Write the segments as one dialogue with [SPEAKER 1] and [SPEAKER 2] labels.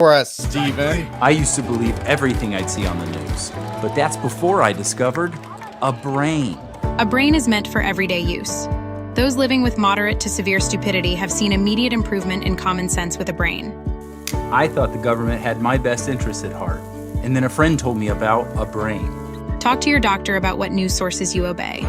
[SPEAKER 1] For us, Steven.
[SPEAKER 2] I used to believe everything I'd see on the news, but that's before I discovered a brain.
[SPEAKER 3] A brain is meant for everyday use. Those living with moderate to severe stupidity have seen immediate improvement in common sense with a brain.
[SPEAKER 2] I thought the government had my best interests at heart, and then a friend told me about a brain.
[SPEAKER 3] Talk to your doctor about what news sources you obey.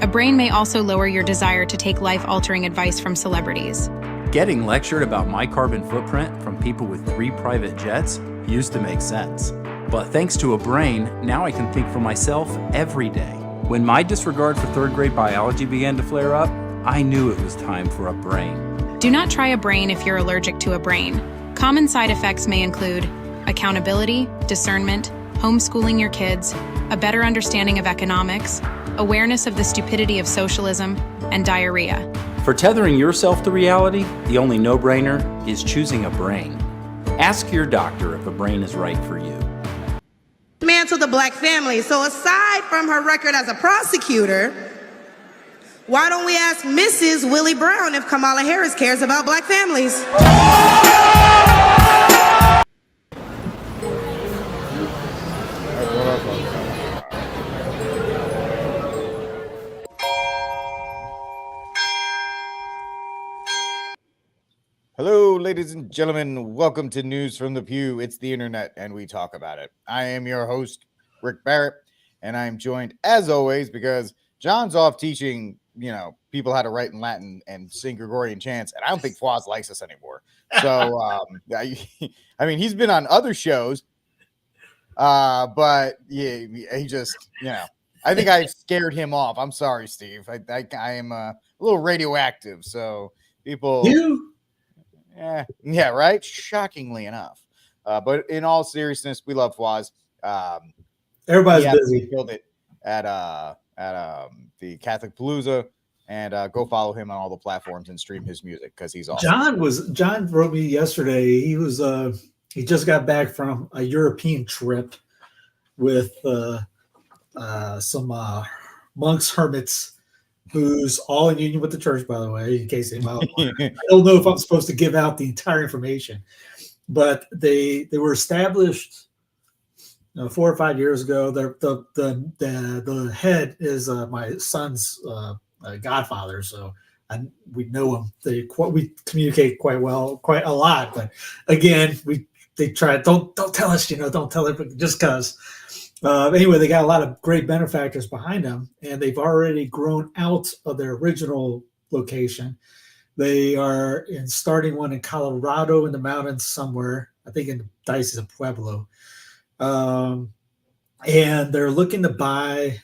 [SPEAKER 3] A brain may also lower your desire to take life-altering advice from celebrities.
[SPEAKER 2] Getting lectured about my carbon footprint from people with 3 private jets used to make sense. But thanks to a brain, now I can think for myself every day. When my disregard for 3rd grade biology began to flare up, I knew it was time for a brain.
[SPEAKER 3] Do not try a brain if you're allergic to a brain. Common side effects may include accountability, discernment, homeschooling your kids, a better understanding of economics, awareness of the stupidity of socialism, and diarrhea.
[SPEAKER 2] For tethering yourself to reality, the only no-brainer is choosing a brain. Ask your doctor if a brain is right for you.
[SPEAKER 4] Dismantle the black family. So aside from her record as a prosecutor, why don't we ask Mrs. Willie Brown if Kamala Harris cares about black families?
[SPEAKER 1] Hello, ladies and gentlemen. Welcome to News from the Pew. It's the internet, and we talk about it. I am your host, Rick Barrett, and I'm joined, as always, because John's off teaching, people how to write in Latin and sing Gregorian chants, and I don't think Walz likes us anymore. So, I mean, he's been on other shows, but yeah, he just, I think I scared him off. I'm sorry, Steve. I am a little radioactive, so people. Yeah, right. Shockingly enough, but in all seriousness, we love Walz.
[SPEAKER 5] Everybody's busy.
[SPEAKER 1] Killed it at the Catholic Palooza, and go follow him on all the platforms and stream his music because he's awesome.
[SPEAKER 5] John wrote me yesterday. He just got back from a European trip with some monks, hermits, who's all in union with the church, by the way, in case anybody. I don't know if I'm supposed to give out the entire information, but they were established 4 or 5 years ago. The head is my son's godfather, so we know him. We communicate quite a lot. But again, they try don't tell us, don't tell it, just because. Anyway, they got a lot of great benefactors behind them, and they've already grown out of their original location. They are starting one in Colorado in the mountains somewhere, I think in the Diocese of Pueblo. And they're looking to buy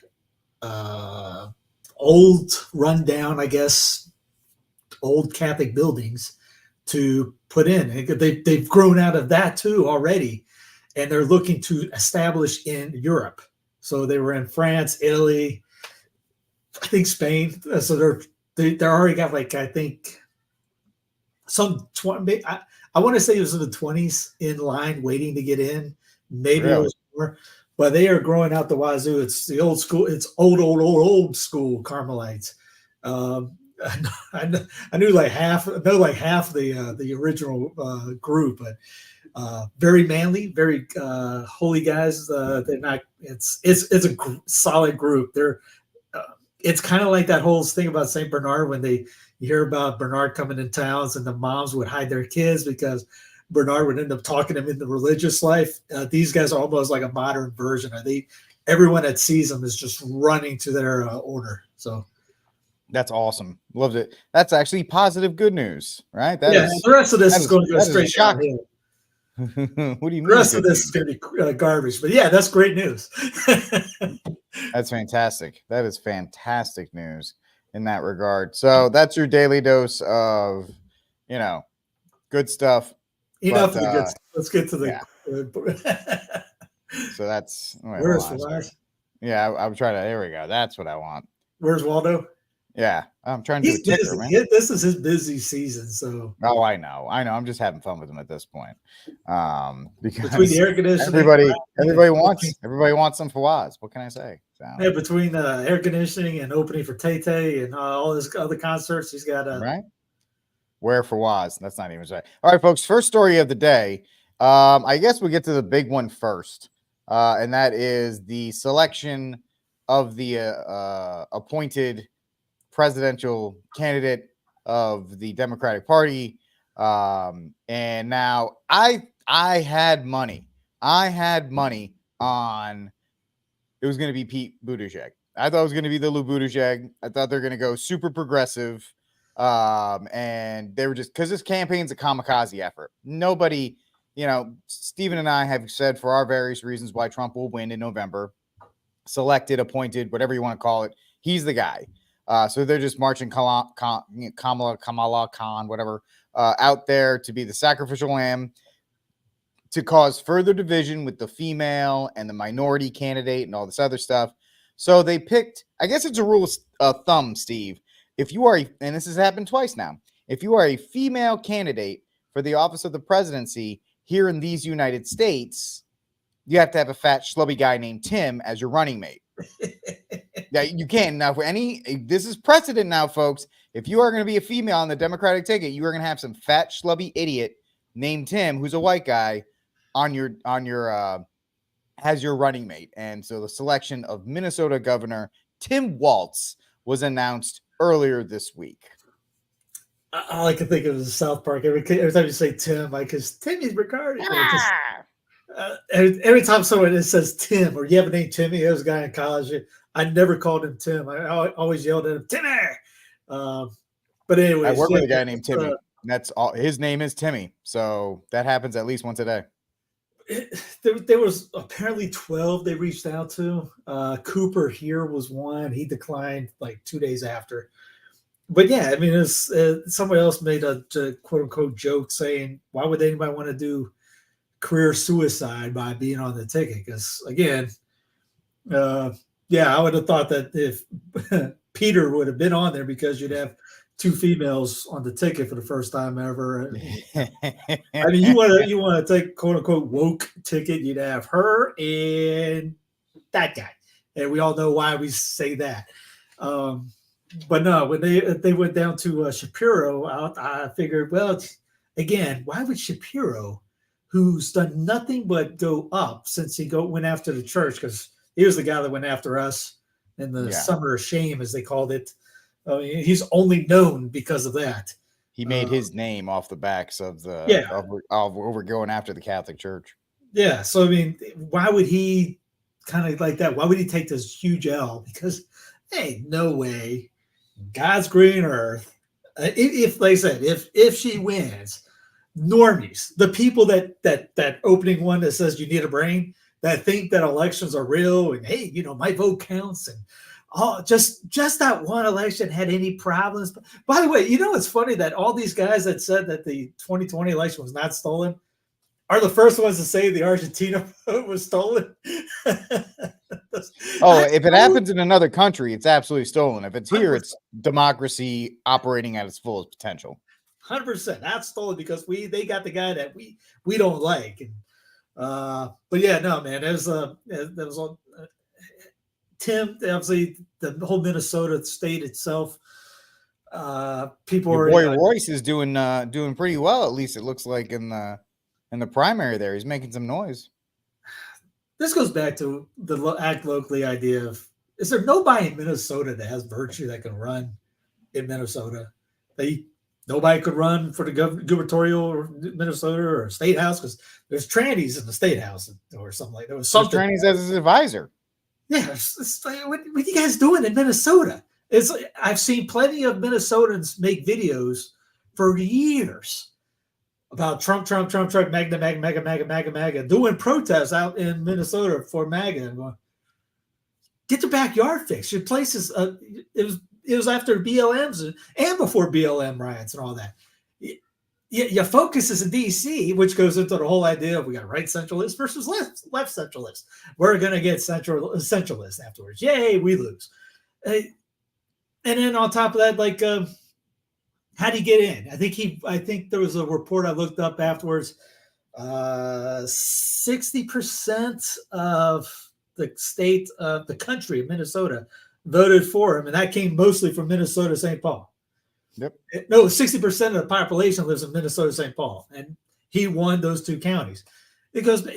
[SPEAKER 5] old, rundown, I guess, old Catholic buildings to put in. They've grown out of that too already. And they're looking to establish in Europe. So they were in France, Italy, I think Spain. So they're already got I think some 20. I want to say it was in the 20s in line waiting to get in. Maybe it was more, but they are growing out the wazoo. It's the old school. It's old school Carmelites. I knew half the original group, but. Very manly, very holy guys. They're not. It's a solid group. It's kind of like that whole thing about Saint Bernard when you hear about Bernard coming in towns and the moms would hide their kids because Bernard would end up talking them into religious life. These guys are almost like a modern version. Everyone that sees them is just running to their order. So.
[SPEAKER 1] That's awesome. Loved it. That's actually positive good news, right?
[SPEAKER 5] The rest of this is going to go straight downhill.
[SPEAKER 1] What do you mean?
[SPEAKER 5] The rest of this is going to be garbage, but yeah, that's great news.
[SPEAKER 1] That's fantastic. That is fantastic news in that regard. So that's your daily dose of, good stuff.
[SPEAKER 5] Enough of the good stuff. Let's get to the.
[SPEAKER 1] So that's
[SPEAKER 5] where's Walz?
[SPEAKER 1] Yeah, I'm trying to. There we go. That's what I want.
[SPEAKER 5] Where's Waldo?
[SPEAKER 1] Yeah, I'm trying to do a ticker, man.
[SPEAKER 5] This is his busy season, so.
[SPEAKER 1] Oh, I know. I'm just having fun with him at this point. Because
[SPEAKER 5] between the air conditioning,
[SPEAKER 1] everybody wants some for Walz. What can I say? So.
[SPEAKER 5] Yeah, between air conditioning and opening for Tay Tay and all his other concerts, he's got
[SPEAKER 1] right. Where for Walz? That's not even right. All right, folks. First story of the day. I guess we get to the big one first, and that is the selection of the appointed presidential candidate of the Democratic Party. And now I had money. I had money on it was going to be Pete Buttigieg. I thought it was going to be the Lou Buttigieg. I thought they're going to go super progressive. And they were just because this campaign's a kamikaze effort. Nobody, Stephen and I have said for our various reasons why Trump will win in November. Selected, appointed, whatever you want to call it. He's the guy. So they're just marching Kamala Khan, whatever, out there to be the sacrificial lamb to cause further division with the female and the minority candidate and all this other stuff. So they picked, I guess it's a rule of thumb, Steve. If you are, and this has happened twice now, if you are a female candidate for the office of the presidency here in these United States, you have to have a fat, schlubby guy named Tim as your running mate. Yeah, you can. Now, this is precedent now, folks. If you are going to be a female on the Democratic ticket, you are going to have some fat, schlubby idiot named Tim, who's a white guy, on your as your running mate. And so the selection of Minnesota Governor Tim Walz was announced earlier this week.
[SPEAKER 5] All I can think of is South Park. Every time you say Tim, because Timmy's regarded. Every time someone says Tim or you have a name Timmy, there was a guy in college. I never called him Tim. I always yelled at him, Timmy. But anyway,
[SPEAKER 1] I work with a guy named Timmy. That's all. His name is Timmy. So that happens at least once a day.
[SPEAKER 5] There was apparently 12 they reached out to. Cooper here was one. He declined like 2 days after. But yeah, I mean, it's somebody else made a quote unquote joke saying, why would anybody want to do career suicide by being on the ticket? Because again, I would have thought that if Peter would have been on there because you'd have two females on the ticket for the first time ever. I mean, you want to take quote unquote woke ticket, you'd have her and that guy, and we all know why we say that. But no, when they went down to Shapiro, I figured, well, again, why would Shapiro, who's done nothing but go up since he went after the church, because he was the guy that went after us in the summer of shame, as they called it. I mean, he's only known because of that.
[SPEAKER 1] He made his name off the backs of over going after the Catholic Church.
[SPEAKER 5] Yeah. So, I mean, why would he kind of like that? Why would he take this huge L? Because, hey, no way. God's green earth. If like I said, if she wins, normies, the people that opening one that says you need a brain, that think that elections are real and hey, my vote counts and just that one election had any problems. By the way, it's funny that all these guys that said that the 2020 election was not stolen are the first ones to say the Argentina vote was stolen.
[SPEAKER 1] If it happens in another country, it's absolutely stolen. If it's here, 100%. It's democracy operating at its fullest potential.
[SPEAKER 5] 100%. That's stolen because they got the guy that we don't like. And, but yeah, no, man, there was Tim, obviously the whole Minnesota state itself. People
[SPEAKER 1] Your boy Royce is doing pretty well. At least it looks like in the primary there, he's making some noise.
[SPEAKER 5] This goes back to the act locally idea of: is there nobody in Minnesota that has virtue that can run in Minnesota? Nobody could run for the gubernatorial or Minnesota or state house because there's trannies in the state house or something like that. There was something.
[SPEAKER 1] There's trannies as his advisor.
[SPEAKER 5] Yeah, it's like, what are you guys doing in Minnesota? It's like, I've seen plenty of Minnesotans make videos for years about Trump, MAGA, doing protests out in Minnesota for MAGA and going, get your backyard fixed. Your place is, it was after BLMs and before BLM riots and all that. Your focus is in D.C., which goes into the whole idea of we got right centralists versus left centralists. We're going to get centralists afterwards. Yay, we lose. And then on top of that, like, how do you get in? I think there was a report I looked up afterwards. 60% of the state of the country of Minnesota voted for him, and that came mostly from Minnesota, St. Paul.
[SPEAKER 1] Yep.
[SPEAKER 5] No, 60% of the population lives in Minnesota, St. Paul, and he won those 2 counties. Because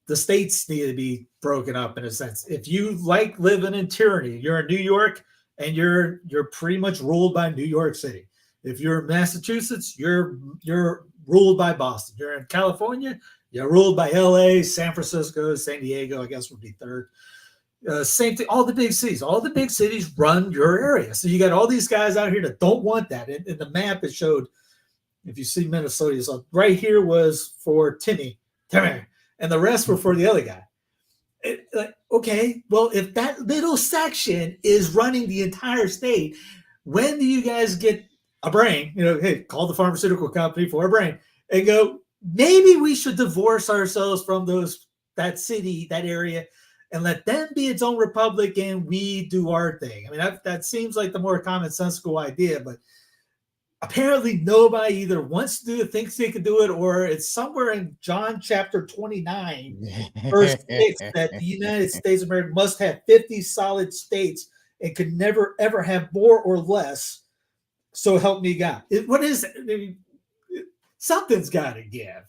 [SPEAKER 5] the states need to be broken up in a sense. If you like living in tyranny, you're in New York and you're pretty much ruled by New York City. If you're in Massachusetts, you're ruled by Boston. You're in California, you're ruled by LA, San Francisco, San Diego, I guess would be third. Same thing, all the big cities run your area. So you got all these guys out here that don't want that. In the map, it showed, if you see Minnesota, so right here was for Timmy, and the rest were for the other guy. Okay, well, if that little section is running the entire state, when do you guys get a brain? Hey, call the pharmaceutical company for a brain and go, maybe we should divorce ourselves from that city, that area, and let them be its own republic and we do our thing. I mean, that seems like the more commonsensical idea, but apparently nobody either wants to do it, thinks they can do it, or it's somewhere in John chapter 29, verse 6, that the United States of America must have 50 solid states and could never, ever have more or less. So help me God. What is it? Something's got to give.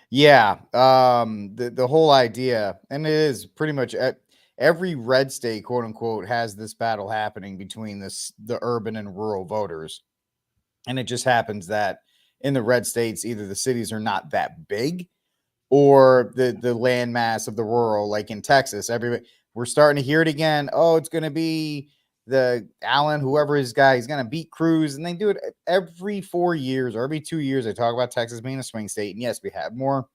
[SPEAKER 1] Yeah. The whole idea, and it is pretty much every red state, quote unquote, has this battle happening between the urban and rural voters. And it just happens that in the red states, either the cities are not that big or the landmass of the rural, like in Texas, we're starting to hear it again. Oh, it's going to be the Allen, whoever his guy, he's going to beat Cruz. And they do it every 4 years or every 2 years. They talk about Texas being a swing state. And yes, we have more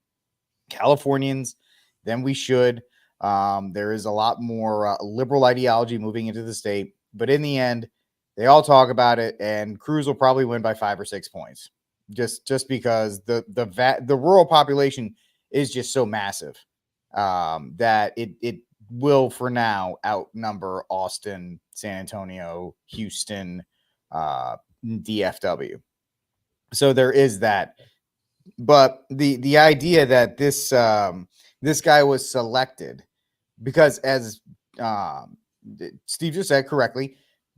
[SPEAKER 1] Californians than we should. There is a lot more liberal ideology moving into the state, but in the end, they all talk about it, and Cruz will probably win by 5 or 6 points, just because the rural population is just so massive that it will for now outnumber Austin, San Antonio, Houston, DFW. So there is that, but the idea that this guy was selected because, as Steve just said correctly,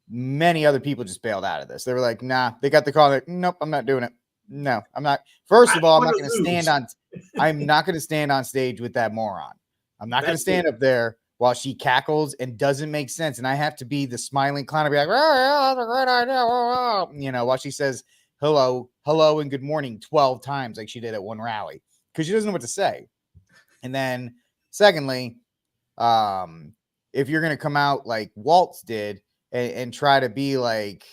[SPEAKER 1] many other people just bailed out of this. They were like, nah, they got the call. Like, nope, I'm not doing it. No, I'm not. First of all, I'm not going to stand on stage with that moron. I'm not going to stand up there while she cackles and doesn't make sense. And I have to be the smiling clown and be like, oh, yeah, that's a great idea. While she says hello, and good morning 12 times like she did at one rally because she doesn't know what to say. And then secondly, if you're going to come out like Walz did and try to be like,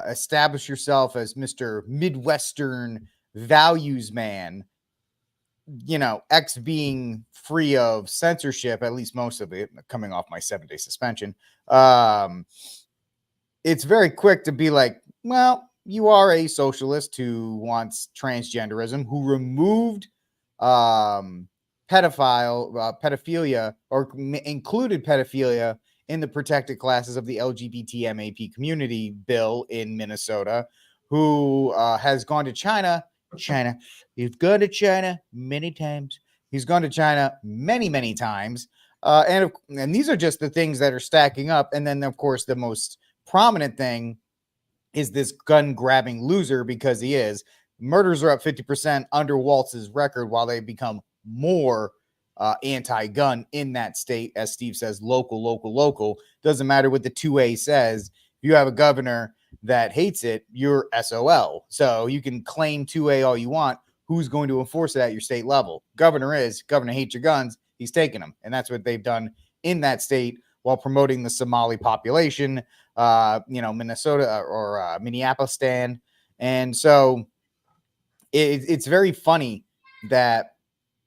[SPEAKER 1] establish yourself as Mr. Midwestern values man, X being free of censorship, at least most of it, coming off my 7-day suspension. It's very quick to be like, well, you are a socialist who wants transgenderism, who removed pedophilia or included pedophilia in the protected classes of the LGBT MAP community bill in Minnesota, who has gone to China. He's gone to China many times. He's gone to China many, many times. And these are just the things that are stacking up. And then, of course, the most prominent thing is this gun-grabbing loser, because he is. Murders are up 50% under Walz's record, while they become more anti-gun in that state. As Steve says, local. Doesn't matter what the 2A says. If you have a governor that hates it, you're SOL. So you can claim 2A all you want. Who's going to enforce it at your state level? Governor hates your guns. He's taking them. And that's what they've done in that state while promoting the Somali population, Minnesota or Minneapolis stand. And so it's very funny that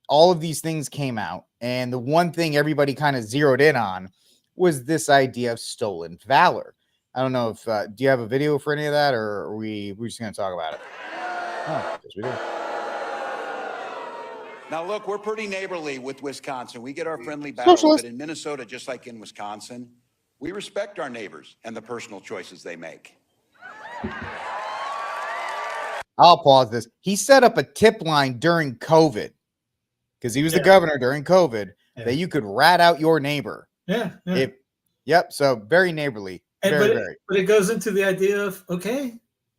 [SPEAKER 1] all of these things came out. And the one thing everybody kind of zeroed in on was this idea of stolen valor. I don't know if, do you have a video for any of that, or are we're just going to talk about it? Oh, yes, we do.
[SPEAKER 6] Now, look, we're pretty neighborly with Wisconsin. We get our friendly battles, but in Minnesota, just like in Wisconsin, we respect our neighbors and the personal choices they make.
[SPEAKER 1] I'll pause this. He set up a tip line during COVID, because he was the governor during COVID, that you could rat out your neighbor. Yep. So very neighborly.
[SPEAKER 5] But it goes into the idea of, okay,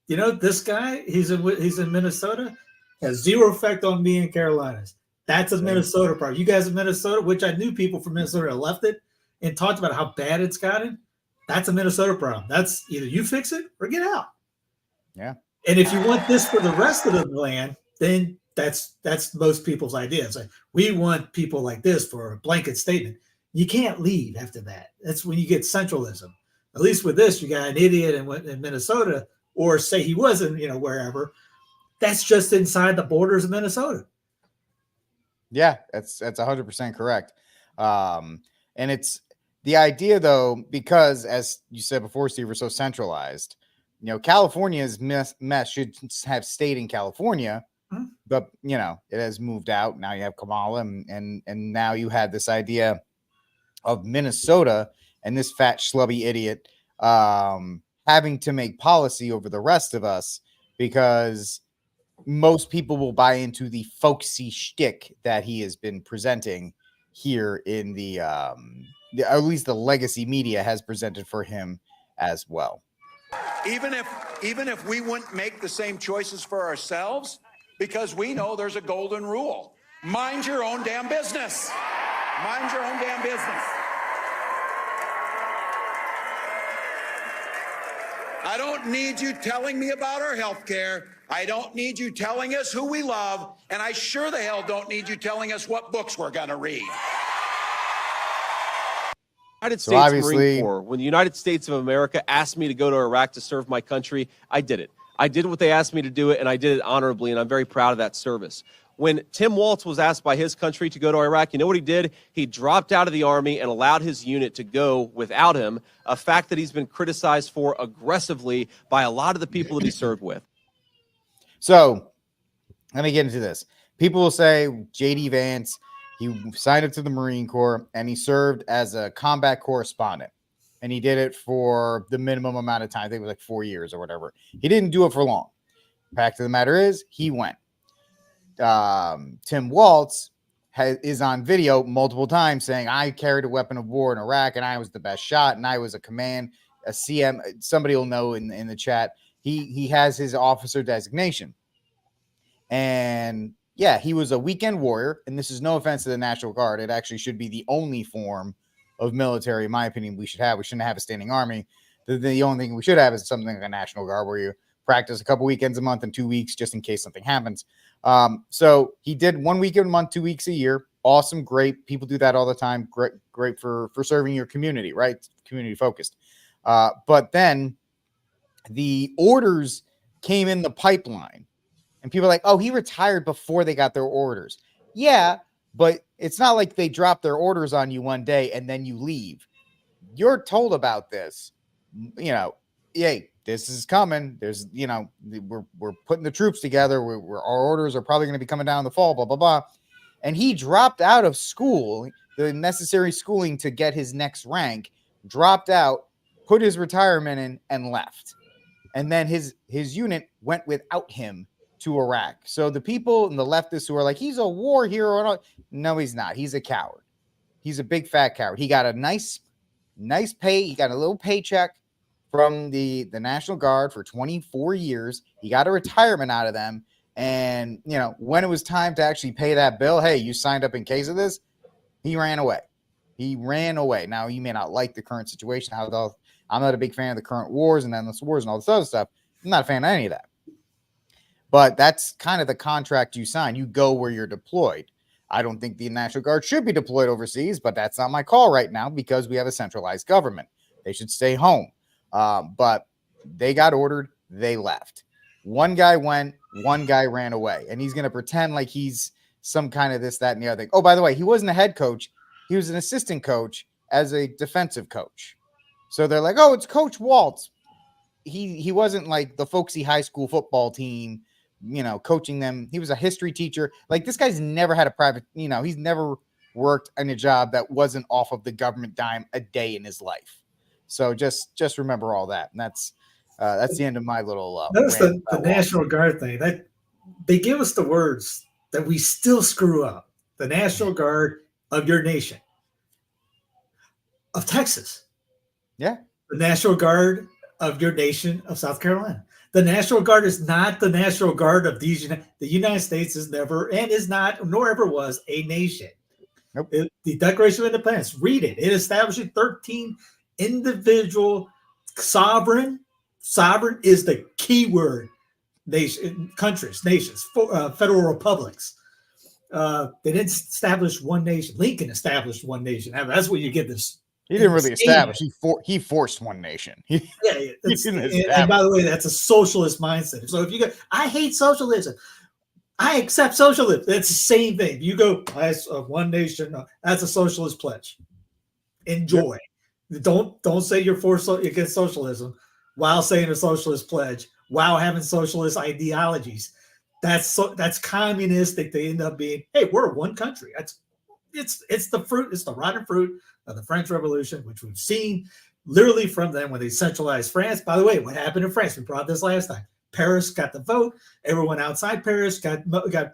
[SPEAKER 5] this guy, he's in Minnesota. Has zero effect on me in Carolinas. That's a Minnesota problem. You guys in Minnesota, which I knew people from Minnesota left it and talked about how bad it's gotten. That's a Minnesota problem. That's either you fix it or get out.
[SPEAKER 1] Yeah.
[SPEAKER 5] And if you want this for the rest of the land, then that's most people's idea. It's like, we want people like this for a blanket statement. You can't leave after that. That's when you get centralism. At least with this, you got an idiot in Minnesota, or say he wasn't, wherever. That's just inside the borders of Minnesota.
[SPEAKER 1] Yeah, that's 100% correct. And it's the idea, though, because as you said before, Steve, we're so centralized. California's mess should have stayed in California, but it has moved out. Now you have Kamala, and now you had this idea of Minnesota and this fat schlubby idiot having to make policy over the rest of us, because most people will buy into the folksy shtick that he has been presenting here in the at least the legacy media has presented for him as well.
[SPEAKER 6] Even if we wouldn't make the same choices for ourselves, because we know there's a golden rule. Mind your own damn business. Mind your own damn business. I don't need you telling me about our health care. I don't need you telling us who we love. And I sure the hell don't need you telling us what books we're going to read.
[SPEAKER 7] United States Marine Corps. When the United States of America asked me to go to Iraq to serve my country, I did it. I did what they asked me to do it, and I did it honorably, and I'm very proud of that service. When Tim Walz was asked by his country to go to Iraq, you know what he did? He dropped out of the Army and allowed his unit to go without him, a fact that he's been criticized for aggressively by a lot of the people that he served with.
[SPEAKER 1] So let me get into this. People will say J.D. Vance, he signed up to the Marine Corps and he served as a combat correspondent. And he did it for the minimum amount of time. I think it was like 4 years or whatever. He didn't do it for long. Fact of the matter is, he went. Tim Walz is on video multiple times saying, I carried a weapon of war in Iraq and I was the best shot and I was a CM. Somebody will know in the chat. He has his officer designation. And yeah, he was a weekend warrior. And this is no offense to the National Guard. It actually should be the only form of military, in my opinion, we should have. We shouldn't have a standing army. The only thing we should have is something like a National Guard where you practice a couple weekends a month and 2 weeks just in case something happens. So he did 1 weekend a month, 2 weeks a year. Awesome. Great. People do that all the time. Great for serving your community, right? Community focused. But then the orders came in the pipeline and people are like, oh, he retired before they got their orders. Yeah, but it's not like they drop their orders on you one day and then you leave. You're told about this, hey, this is coming. There's, we're putting the troops together. Our orders are probably going to be coming down in the fall, blah, blah, blah. And he dropped out of school, the necessary schooling to get his next rank, dropped out, put his retirement in and left. And then his unit went without him to Iraq. So the people and the leftists who are like, he's a war hero. No, he's not. He's a coward. He's a big fat coward. He got a nice pay. He got a little paycheck from the National Guard for 24 years. He got a retirement out of them. And, when it was time to actually pay that bill, hey, you signed up in case of this, he ran away. Now, you may not like the current situation. I'm not a big fan of the current wars and endless wars and all this other stuff. I'm not a fan of any of that. But that's kind of the contract you sign. You go where you're deployed. I don't think the National Guard should be deployed overseas, but that's not my call right now because we have a centralized government. They should stay home. But they got ordered. They left. One guy went. One guy ran away. And he's going to pretend like he's some kind of this, that, and the other thing. Oh, by the way, he wasn't a head coach. He was an assistant coach as a defensive coach. So they're like, oh, it's Coach Walz. He wasn't like the folksy high school football team, coaching them. He was a history teacher. Like, this guy's never had a private, he's never worked in a job that wasn't off of the government dime a day in his life. So just remember all that. And that's the end of my little
[SPEAKER 5] notice the National Guard thing. That they give us the words that we still screw up. The National Guard of your nation. Of Texas.
[SPEAKER 1] Yeah.
[SPEAKER 5] The National Guard of your nation of South Carolina. The National Guard is not the National Guard of these. The United States is never and is not, nor ever was, a nation.
[SPEAKER 1] Nope.
[SPEAKER 5] The Declaration of Independence, read it. It establishes 13 individual sovereign is the key word. Nation, countries, nations, federal republics. They didn't establish one nation. Lincoln established one nation. That's where you get this.
[SPEAKER 1] He didn't really establish. He forced one nation.
[SPEAKER 5] And by the way, that's a socialist mindset. So if you go, I hate socialism, I accept socialism. That's the same thing. You go, one nation. That's a socialist pledge. Enjoy. Yep. Don't say you're against socialism while saying a socialist pledge, while having socialist ideologies. That's communistic. They end up being, hey, we're one country. It's the fruit. It's the rotten fruit of the French Revolution, which we've seen literally from them when they centralized France. By the way, what happened in France? We brought this last time. Paris got the vote. Everyone outside Paris got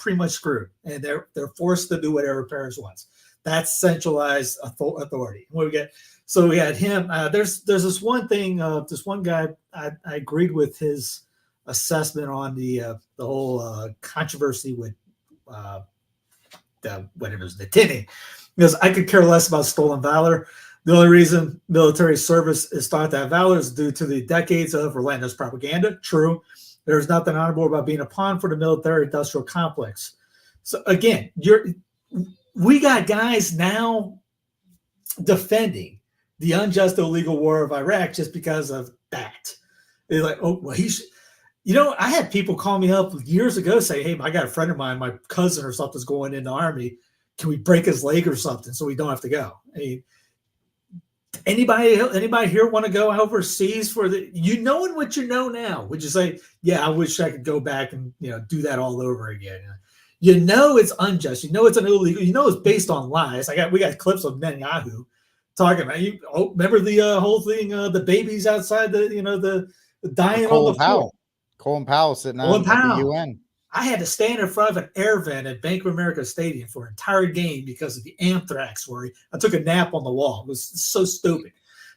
[SPEAKER 5] pretty much screwed, and they're forced to do whatever Paris wants. That's centralized authority. What we get? So we had him. There's this one thing. This one guy. I agreed with his assessment on the whole controversy with the tinning, because I could care less about stolen valor. The only reason military service is thought to have valor is due to the decades of relentless propaganda. True. There's nothing honorable about being a pawn for the military-industrial complex. So again, we got guys now defending the unjust illegal war of Iraq just because of that. They're like, oh, well, he should. I had people call me up years ago saying, hey, I got a friend of mine, my cousin or something's going in the Army. Can we break his leg or something so we don't have to go? I mean, anybody here want to go overseas for knowing what you know now? Would you say, yeah, I wish I could go back and do that all over again? It's unjust. It's an illegal. It's based on lies. We got clips of Netanyahu talking about you. Oh, remember the whole thing? The babies outside the dying on the floor.
[SPEAKER 1] Colin Powell sitting out at the UN.
[SPEAKER 5] I had to stand in front of an air vent at Bank of America Stadium for an entire game because of the anthrax worry. I took a nap on the wall. It was so stupid.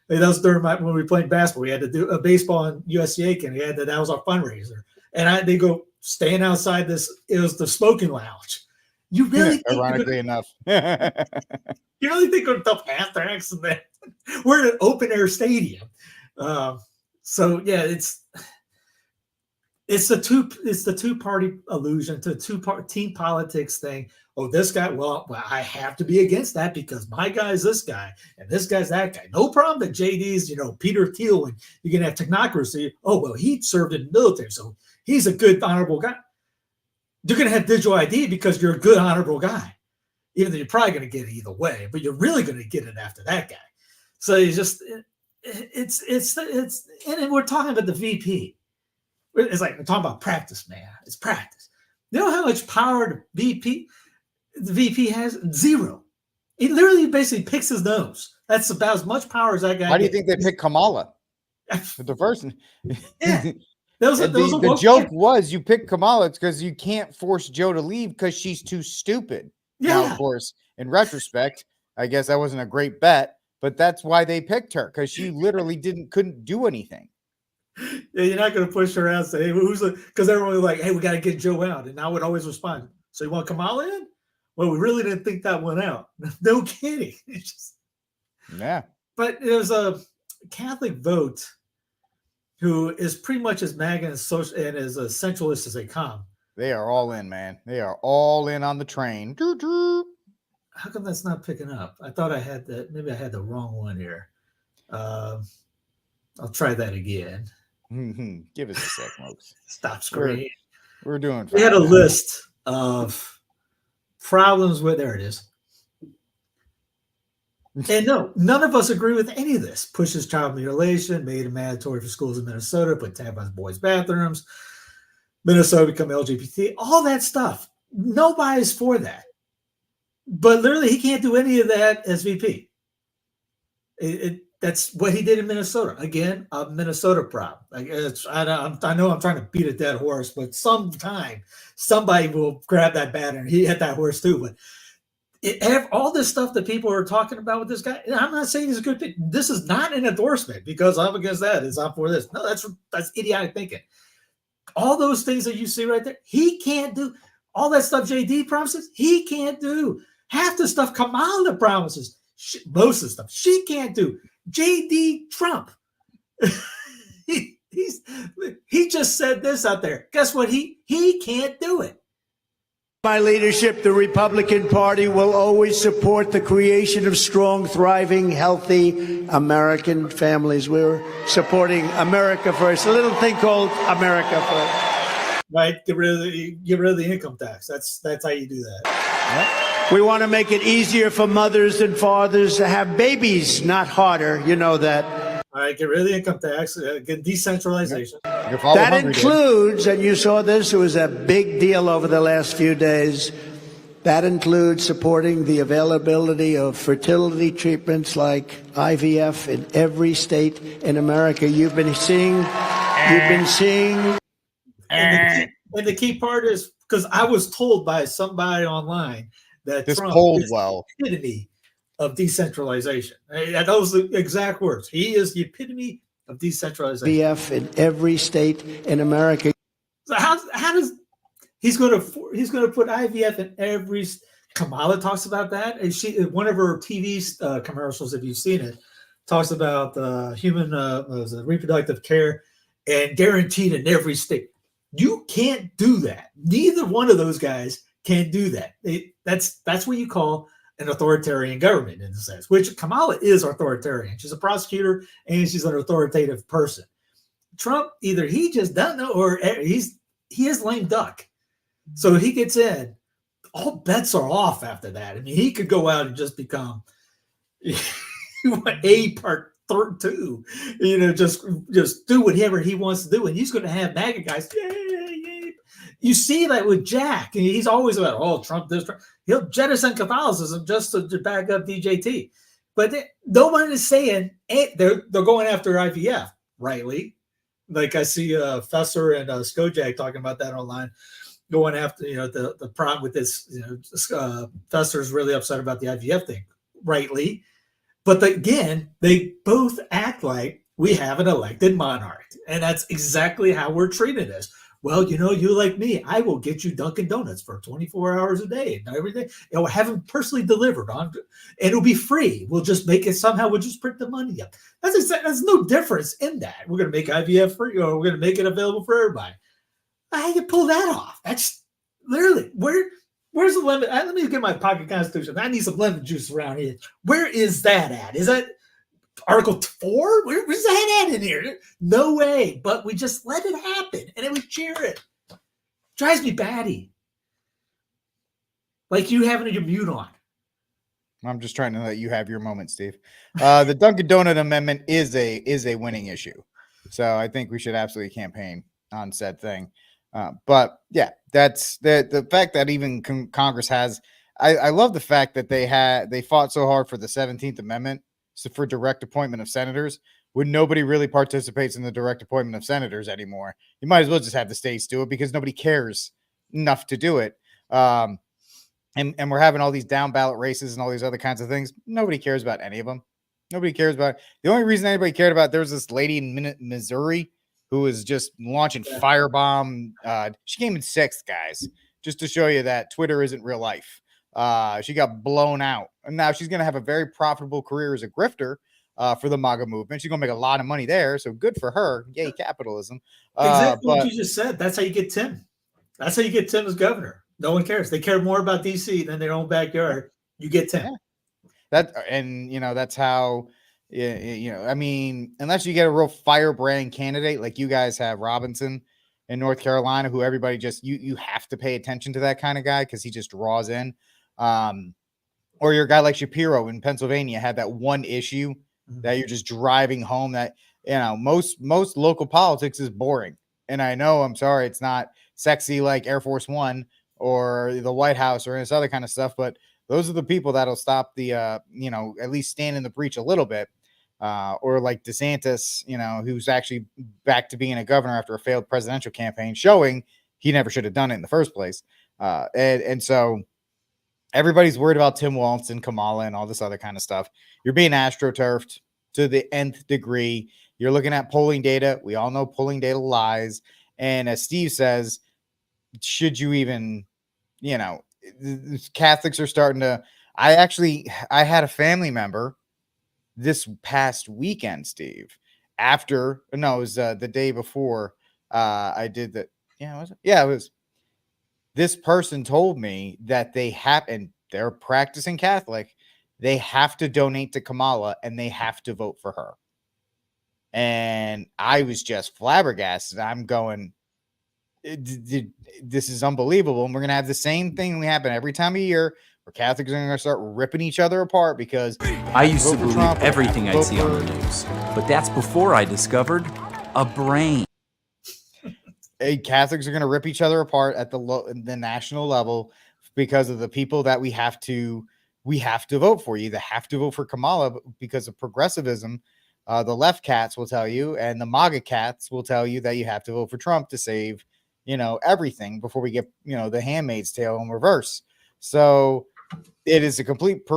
[SPEAKER 5] That was during when we played basketball. We had to do a baseball and USCA camp. That was our fundraiser. And they go stand outside this. It was the smoking lounge. You really think
[SPEAKER 1] ironically enough.
[SPEAKER 5] You really think we're going to dump anthrax in there? We're in an open air stadium. So yeah, it's the two-party illusion, to two-part team politics thing. Oh, this guy, well, I have to be against that because my guy's this guy and this guy's that guy. No problem that JD's, Peter Thiel, and you can have technocracy. Oh, well, he served in the military, so he's a good, honorable guy. You're going to have digital ID because you're a good, honorable guy, even though you're probably going to get it either way, but you're really going to get it after that guy. So it's and we're talking about the VP. It's like we're talking about practice, man. It's practice. You know how much power the VP has? Zero. He literally basically picks his nose. That's about as much power as that guy.
[SPEAKER 1] Why do you think they picked Kamala? The first.
[SPEAKER 5] Yeah.
[SPEAKER 1] The joke was you picked Kamala because you can't force Joe to leave because she's too stupid.
[SPEAKER 5] Yeah.
[SPEAKER 1] Now, of course, in retrospect, I guess that wasn't a great bet, but that's why they picked her, because she literally couldn't do anything.
[SPEAKER 5] Yeah, you're not going to push her out and say, hey, because everyone was like, hey, we got to get Joe out. And I would always respond, so you want Kamala in? Well, we really didn't think that one out. No kidding.
[SPEAKER 1] Yeah.
[SPEAKER 5] But there's a Catholic vote who is pretty much as MAGA and as a centralist as they come.
[SPEAKER 1] They are all in, man. They are all in on the train.
[SPEAKER 5] How come that's not picking up? I thought I had that. Maybe I had the wrong one here. I'll try that again.
[SPEAKER 1] Give us a sec, folks.
[SPEAKER 5] Stop screaming.
[SPEAKER 1] We're doing fine.
[SPEAKER 5] We had a list of problems with, there it is. And no, none of us agree with any of this. Pushes child mutilation, made it mandatory for schools in Minnesota, put tampons in boys' bathrooms, Minnesota become LGBT, all that stuff. Nobody's for that. But literally, he can't do any of that as VP. That's what he did in Minnesota. Again, a Minnesota problem. I know I'm trying to beat a dead horse, but sometime somebody will grab that baton and he hit that horse too. But all this stuff that people are talking about with this guy, I'm not saying he's a good pick. This is not an endorsement because I'm against that. I'm for this. No, that's idiotic thinking. All those things that you see right there, he can't do. All that stuff JD promises, he can't do. Half the stuff Kamala promises, most of the stuff she can't do. JD Trump, he just said this out there. Guess what? He can't do it.
[SPEAKER 8] My leadership, the Republican Party will always support the creation of strong, thriving, healthy American families. We're supporting America first, a little thing called America first.
[SPEAKER 5] Right, get rid of the income tax. That's how you do that.
[SPEAKER 8] We want to make it easier for mothers and fathers to have babies, not harder. You know that.
[SPEAKER 5] All right, get rid of the income tax, get decentralization.
[SPEAKER 8] That includes, and you saw this, it was a big deal over the last few days, that includes supporting the availability of fertility treatments like IVF in every state in America. You've been seeing.
[SPEAKER 5] And the key part is, because I was told by somebody online that
[SPEAKER 1] this
[SPEAKER 5] Trump
[SPEAKER 1] polled
[SPEAKER 5] is
[SPEAKER 1] well.
[SPEAKER 5] the epitome of decentralization. And those are the exact words. He is the epitome of decentralization.
[SPEAKER 8] IVF in every state in America.
[SPEAKER 5] So how does he's going to put IVF in every? Kamala talks about that, and one of her TV commercials, if you've seen it, talks about human reproductive care and guaranteed in every state. You can't do that. Neither one of those guys can do that. That's what you call an authoritarian government in a sense, which Kamala is authoritarian. She's a prosecutor and she's an authoritative person. Trump, either he just doesn't know or he is lame duck. So he gets in, all bets are off after that. I mean, he could go out and just become a part 2, just do whatever he wants to do. And he's going to have MAGA guys. Yay. You see that with Jack. And he's always about, Trump this, Trump. He'll jettison Catholicism just to back up DJT. But no one is saying they're going after IVF, rightly. Like I see Fesser and Skojak talking about that online, going after, the problem with this, Fesser's really upset about the IVF thing, rightly. But again, they both act like we have an elected monarch. And that's exactly how we're treated as. Well, you like me, I will get you Dunkin' Donuts for 24 hours a day and every day. We'll have them personally delivered and it'll be free. We'll just make it somehow. We'll just print the money up. That's no difference in that. We're going to make IVF free, or we're going to make it available for everybody. I can pull that off. That's literally where's the lemon? Let me get my pocket constitution. I need some lemon juice around here. Where is that at? Is that Article 4? Where's that at in here? No way. But we just let it happen, and then we cheer it. Drives me batty. Like you having your mute on.
[SPEAKER 1] I'm just trying to let you have your moment, Steve. The Dunkin' Donut Amendment is a winning issue, so I think we should absolutely campaign on said thing. But yeah, that's the fact that even Congress has. I love the fact that they fought so hard for the 17th Amendment. So for direct appointment of senators, when nobody really participates in the direct appointment of senators anymore, you might as well just have the states do it because nobody cares enough to do it. And we're having all these down ballot races and all these other kinds of things. Nobody cares about any of them. Nobody cares about it. The only reason anybody cared about, there was this lady in Missouri who was just launching firebomb. She came in 6th, guys, just to show you that Twitter isn't real life. She got blown out, and now she's going to have a very profitable career as a grifter for the MAGA movement. She's going to make a lot of money there, so good for her. Yay, capitalism.
[SPEAKER 5] Exactly what you just said. That's how you get Tim. That's how you get Tim as governor. No one cares. They care more about D.C. than their own backyard. You get Tim.
[SPEAKER 1] Yeah. That's how, I mean, unless you get a real firebrand candidate like you guys have Robinson in North Carolina, who everybody just, you have to pay attention to that kind of guy because he just draws in. Or your guy like Shapiro in Pennsylvania had that one issue that you're just driving home that, most local politics is boring. And I know, I'm sorry, it's not sexy like Air Force One or the White House or this other kind of stuff, but those are the people that'll stop the, at least stand in the breach a little bit. Or like DeSantis, who's actually back to being a governor after a failed presidential campaign, showing he never should have done it in the first place. And so everybody's worried about Tim Walz and Kamala and all this other kind of stuff. You're being astroturfed to the nth degree. You're looking at polling data. We all know polling data lies. And as Steve says, should you even, Catholics are starting to, I had a family member this past weekend, Steve, it was the day before I did that. Yeah, was it? Yeah, it was. This person told me that and they're practicing Catholic, they have to donate to Kamala and they have to vote for her. And I was just flabbergasted. I'm going, this is unbelievable. And we're going to have the same thing happen every time of year where Catholics are going to start ripping each other apart because
[SPEAKER 2] I used to believe everything I'd see on the news, but that's before I discovered a brain.
[SPEAKER 1] Catholics are going to rip each other apart at the national level because of the people that we have to vote for. You either have to vote for Kamala because of progressivism. The left cats will tell you, and the MAGA cats will tell you that you have to vote for Trump to save, everything before we get, the Handmaid's Tale in reverse. So it is a complete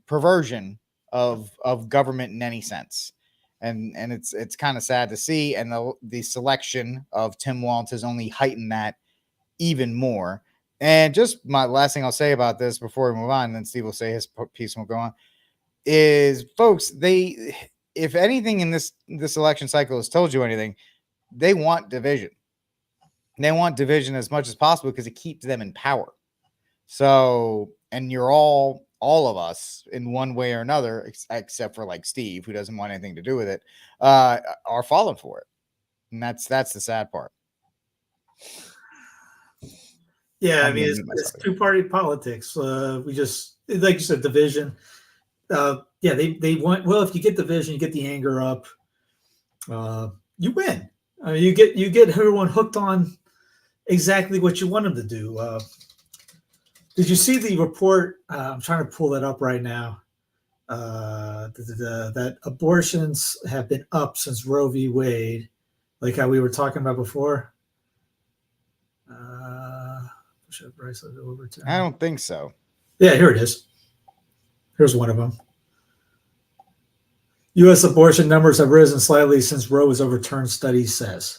[SPEAKER 1] perversion of government in any sense. And it's kind of sad to see. And the selection of Tim Walz has only heightened that even more. And just my last thing I'll say about this before we move on, and then Steve will say his piece and we'll go on, is folks, if anything in this election cycle has told you anything, they want division. They want division as much as possible because it keeps them in power. So, and you're all of us in one way or another, except for like Steve, who doesn't want anything to do with it, are falling for it. And that's the sad part.
[SPEAKER 5] Yeah, I mean, it's two-party politics. We just, like you said, division. They want, well, if you get division, you get the anger up, you win. You get everyone hooked on exactly what you want them to do. Did you see the report? I'm trying to pull that up right now. That abortions have been up since Roe v. Wade, like how we were talking about before.
[SPEAKER 1] I don't think so.
[SPEAKER 5] Yeah, here it is. Here's one of them. U.S. abortion numbers have risen slightly since Roe was overturned, study says.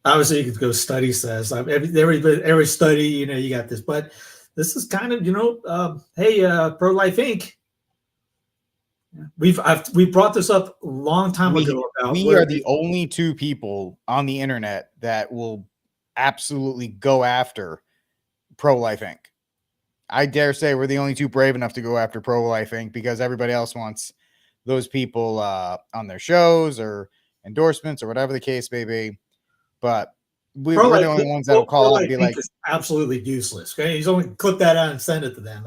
[SPEAKER 5] Obviously, you could go study says. Every study, you got this. But this is kind of, Pro-Life Inc. We brought this up a long time ago.
[SPEAKER 1] We are the only two people on the internet that will absolutely go after Pro-Life Inc. I dare say we're the only two brave enough to go after Pro-Life Inc. because everybody else wants those people on their shows or endorsements or whatever the case may be. But we're the only ones that will call out and be like,
[SPEAKER 5] absolutely useless. Okay, he's only clip that out and send it to them.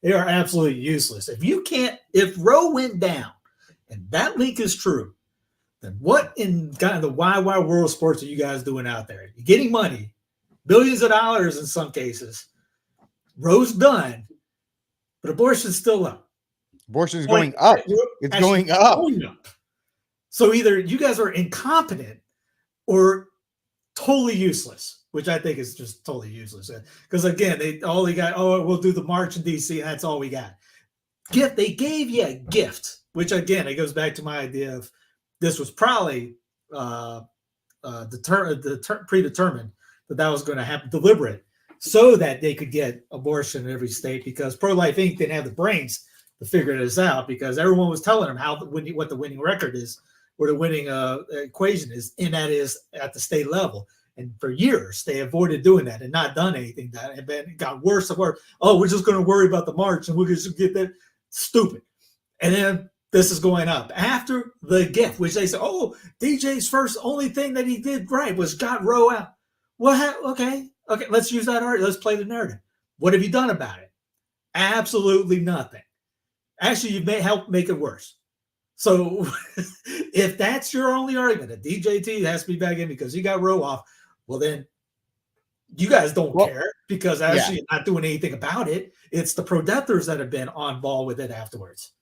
[SPEAKER 5] They are absolutely useless. If Roe went down and that link is true, then what in kind of the wide world of sports are you guys doing out there? You're getting money, billions of dollars in some cases. Roe's done, but abortion's still up.
[SPEAKER 1] Abortion is going up. It's going up.
[SPEAKER 5] So either you guys are incompetent or totally useless, which I think is just totally useless. Because again, we'll do the march in DC, and that's all we got. They gave you a gift, which again, it goes back to my idea of this was probably predetermined that was going to happen, deliberate, so that they could get abortion in every state, because Pro-Life Inc. didn't have the brains to figure this out, because everyone was telling them what the winning record is, or the winning equation is, and that is at the state level. And for years, they avoided doing that and not done anything. That and then it got worse and worse. Oh, we're just going to worry about the march and we're just get that. Stupid. And then this is going up after the gift, which they say, oh, DJ's only thing that he did right was got Roe out. Well, okay, let's use that art. Let's play the narrative. What have you done about it? Absolutely nothing. Actually, you may help make it worse. So if that's your only argument, that DJT has to be back in because he got Roe off, well, then you guys don't care, because actually you're not doing anything about it. It's the pro-deathers that have been on ball with it afterwards.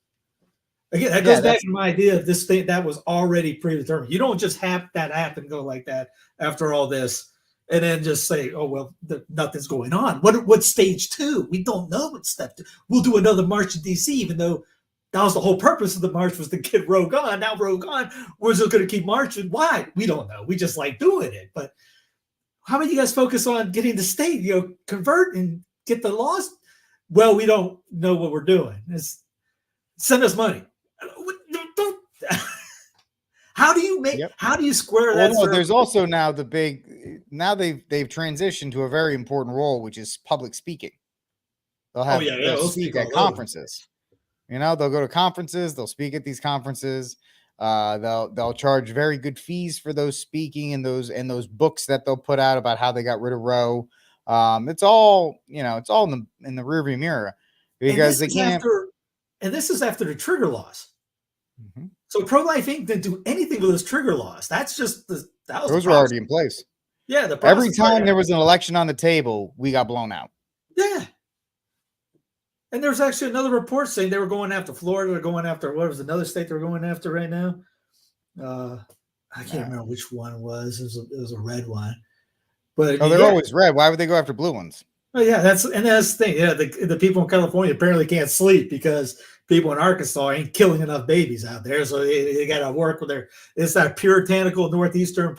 [SPEAKER 5] Again, that goes back to my idea of this thing that was already predetermined. You don't just have that happen, go like that after all this, and then just say, oh, well, nothing's going on. What's stage 2? We don't know what step 2. We'll do another march in DC, even though That was the whole purpose of the march, was to get Roe gone. Now Roe gone, we're just going to keep marching. Why? We don't know. We just like doing it. But how about you guys focus on getting the state, convert and get the laws? Well, we don't know what we're doing. Send us money. How do you make? Yep. How do you square that?
[SPEAKER 1] Well, there's also now they've transitioned to a very important role, which is public speaking. They'll speak at conferences. They'll go to conferences. They'll speak at these conferences. They'll charge very good fees for those speaking and those books that they'll put out about how they got rid of Roe. It's all in the rearview mirror, because they can't.
[SPEAKER 5] And this is after the trigger laws. Mm-hmm. So Pro-Life Inc. didn't do anything with those trigger laws. That's just
[SPEAKER 1] those were already in place.
[SPEAKER 5] Yeah,
[SPEAKER 1] every time there was an election on the table, we got blown out.
[SPEAKER 5] Yeah. And there's actually another report saying they were going after Florida. They're going after, what was another state they're going after right now? I can't remember which one it was. It was a red one. But
[SPEAKER 1] they're always red. Why would they go after blue ones?
[SPEAKER 5] Oh yeah, that's the thing. Yeah, the people in California apparently can't sleep because people in Arkansas ain't killing enough babies out there. So they got to work with it's that puritanical Northeastern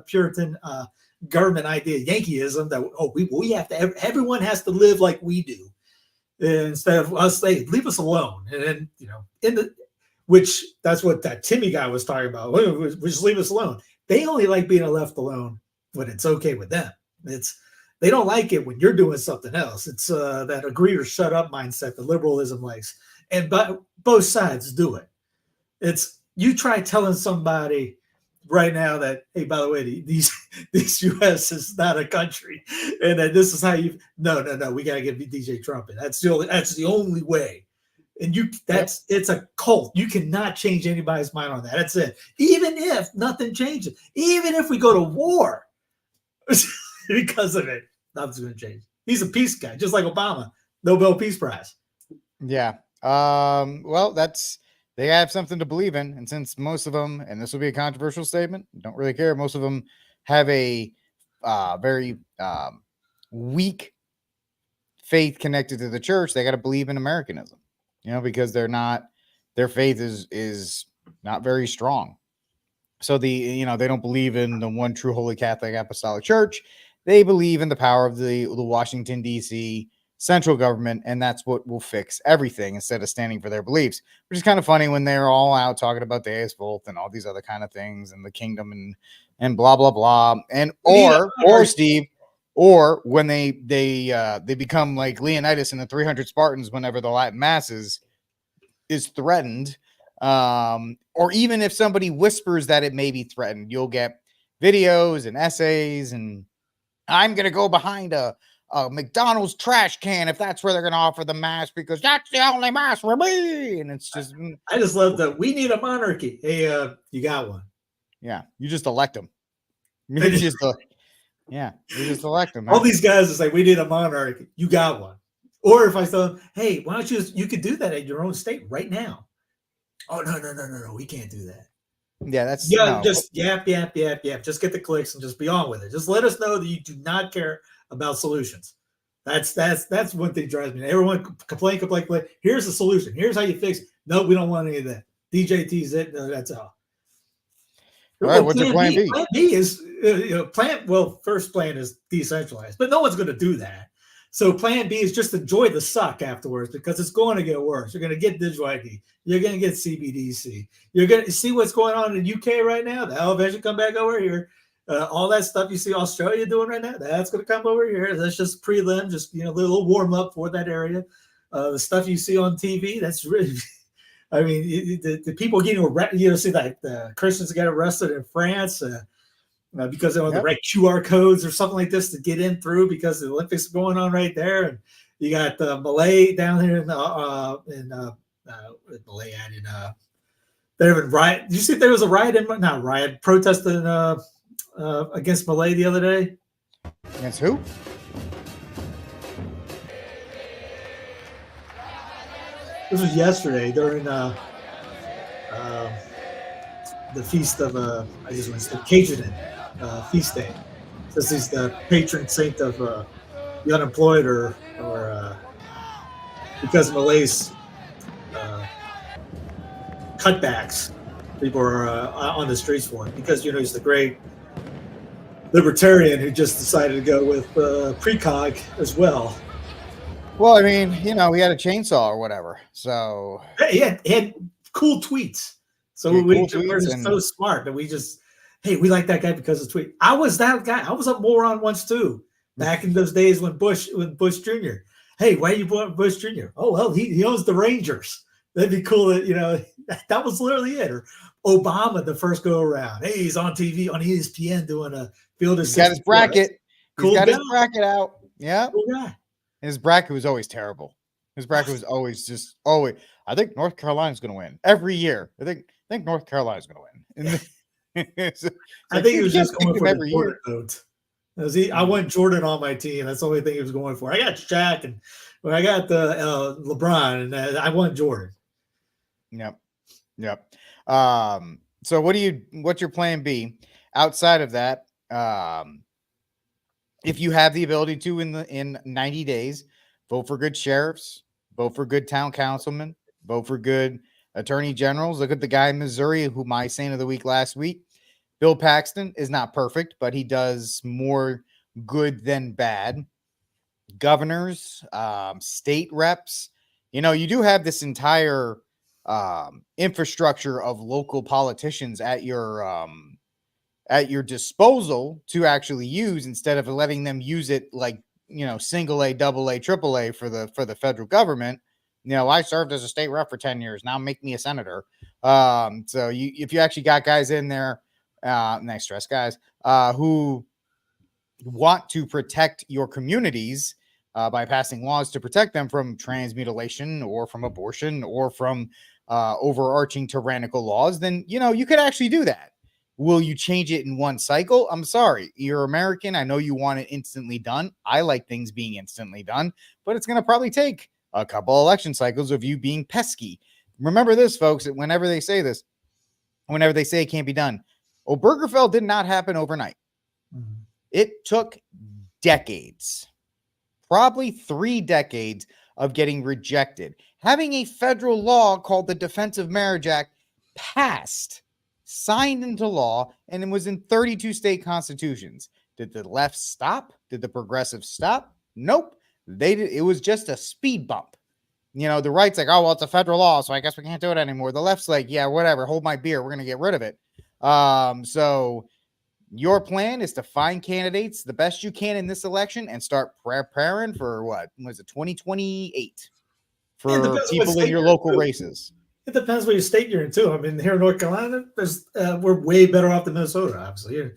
[SPEAKER 5] Puritan government idea, Yankeeism, that we have to, everyone has to live like we do. Instead of us saying, leave us alone. And then, which that's what that Timmy guy was talking about. We just leave us alone. They only like being left alone when it's okay with them. They don't like it when you're doing something else. It's that agree or shut up mindset that liberalism likes. But both sides do it. You try telling somebody right now that, hey, by the way, these U.S. is not a country, and that this is how you. No, we gotta get DJ Trump in. That's the only way. And it's a cult. You cannot change anybody's mind on that. That's it. Even if nothing changes, even if we go to war because of it, nothing's going to change. He's a peace guy, just like Obama, Nobel Peace Prize.
[SPEAKER 1] Yeah. Well, they have something to believe in, and since most of them, and this will be a controversial statement, don't really care. Most of them have a very weak faith connected to the church. They got to believe in Americanism, because their faith is not very strong. So they don't believe in the one true Holy Catholic Apostolic Church. They believe in the power of the Washington, D.C. central government, and that's what will fix everything instead of standing for their beliefs, which is kind of funny when they're all out talking about Deus Vult and all these other kind of things and the kingdom and blah, blah, blah. And or Steve, or when they become like Leonidas and the 300 Spartans whenever the Latin Mass is threatened, or even if somebody whispers that it may be threatened, you'll get videos and essays and I'm going to go behind a McDonald's trash can if that's where they're going to offer the mass because that's the only mass for me. And it's just,
[SPEAKER 5] I just love that. We need a monarchy. Hey, you got one.
[SPEAKER 1] Yeah. You just elect them. You just elect them.
[SPEAKER 5] All these guys are like, we need a monarchy. You got one. Or if I tell them, hey, why don't you could do that at your own state right now. Oh, no. We can't do that.
[SPEAKER 1] Yeah, that's
[SPEAKER 5] just yap. Just get the clicks and just be on with it. Just let us know that you do not care about solutions. That's one thing drives me. Everyone complain. Here's the solution. Here's how you fix it. No, we don't want any of that. DJT's it. No, that's all.
[SPEAKER 1] All right, what's your plan B?
[SPEAKER 5] Plan B is first plan is decentralized, but no one's going to do that. So plan B is just enjoy the suck afterwards because it's going to get worse. You're going to get digital ID. You're going to get CBDC. You're going to see what's going on in the UK right now. That'll eventually come back over here. All that stuff you see Australia doing right now, that's going to come over here. That's just prelim, just a little warm up for that area. The stuff you see on TV, that's really, I mean, the people getting arrested. See like the Christians got arrested in France. Because they have the right QR codes or something like this to get in through because the Olympics are going on right there. And you got Malay down here in Malay they're having riot. Did you see there was a riot protesting against Malay the other day?
[SPEAKER 1] Against who?
[SPEAKER 5] This was yesterday during the feast of I just went to Cajun feast day. This is the patron saint of the unemployed or because Malays cutbacks people are on the streets for it, because he's the great libertarian who just decided to go with precog as well.
[SPEAKER 1] Well, I mean, he had a chainsaw or whatever, so
[SPEAKER 5] he had cool tweets. So we're so smart that we just, hey, we like that guy because of tweet. I was that guy. I was a moron once too, back in those days when Bush Jr. Hey, why you bought Bush Jr.? Oh, well, he owns the Rangers. That'd be cool. That that was literally it. Or Obama, the first go around. Hey, he's on TV on ESPN doing a field of.
[SPEAKER 1] He's got his bracket.
[SPEAKER 5] Cool.
[SPEAKER 1] He's got his bracket out. Yeah.
[SPEAKER 5] Cool guy.
[SPEAKER 1] His bracket was always terrible. His bracket was always just always. I think North Carolina's going to win every year. I think North Carolina's going to win.
[SPEAKER 5] I think he was just going for every Jordan vote. I want Jordan on my team. That's the only thing he was going for. I got Shaq and I got the LeBron, and I want Jordan.
[SPEAKER 1] Yep. So what's your plan B outside of that? If you have the ability to in 90 days, vote for good sheriffs, vote for good town councilmen, vote for good attorney generals. Look at the guy in Missouri who my saint of the week last week. Bill Paxton is not perfect, but he does more good than bad. Governors, state reps, you do have this entire infrastructure of local politicians at your disposal to actually use, instead of letting them use it like, single A, double A, triple A for the federal government. I served as a state rep for 10 years. Now make me a senator. So if you actually got guys in there, nice stress guys, who want to protect your communities by passing laws to protect them from trans mutilation or from abortion or from overarching tyrannical laws, then, you could actually do that. Will you change it in one cycle? I'm sorry. You're American. I know you want it instantly done. I like things being instantly done, but it's going to probably take a couple election cycles of you being pesky. Remember this, folks, that whenever they say it can't be done, Obergefell did not happen overnight. Mm-hmm. It took decades, probably 3 decades of getting rejected. Having a federal law called the Defense of Marriage Act passed, signed into law, and it was in 32 state constitutions. Did the left stop? Did the progressives stop? Nope. They did. It was just a speed bump. The right's like, oh, well, it's a federal law, so I guess we can't do it anymore. The left's like, yeah, whatever, hold my beer. We're going to get rid of it. So your plan is to find candidates the best you can in this election and start preparing for what was it, 2028 for people in your local races.
[SPEAKER 5] It depends what state you're in too. I mean, here in North Carolina, we're way better off than Minnesota, obviously.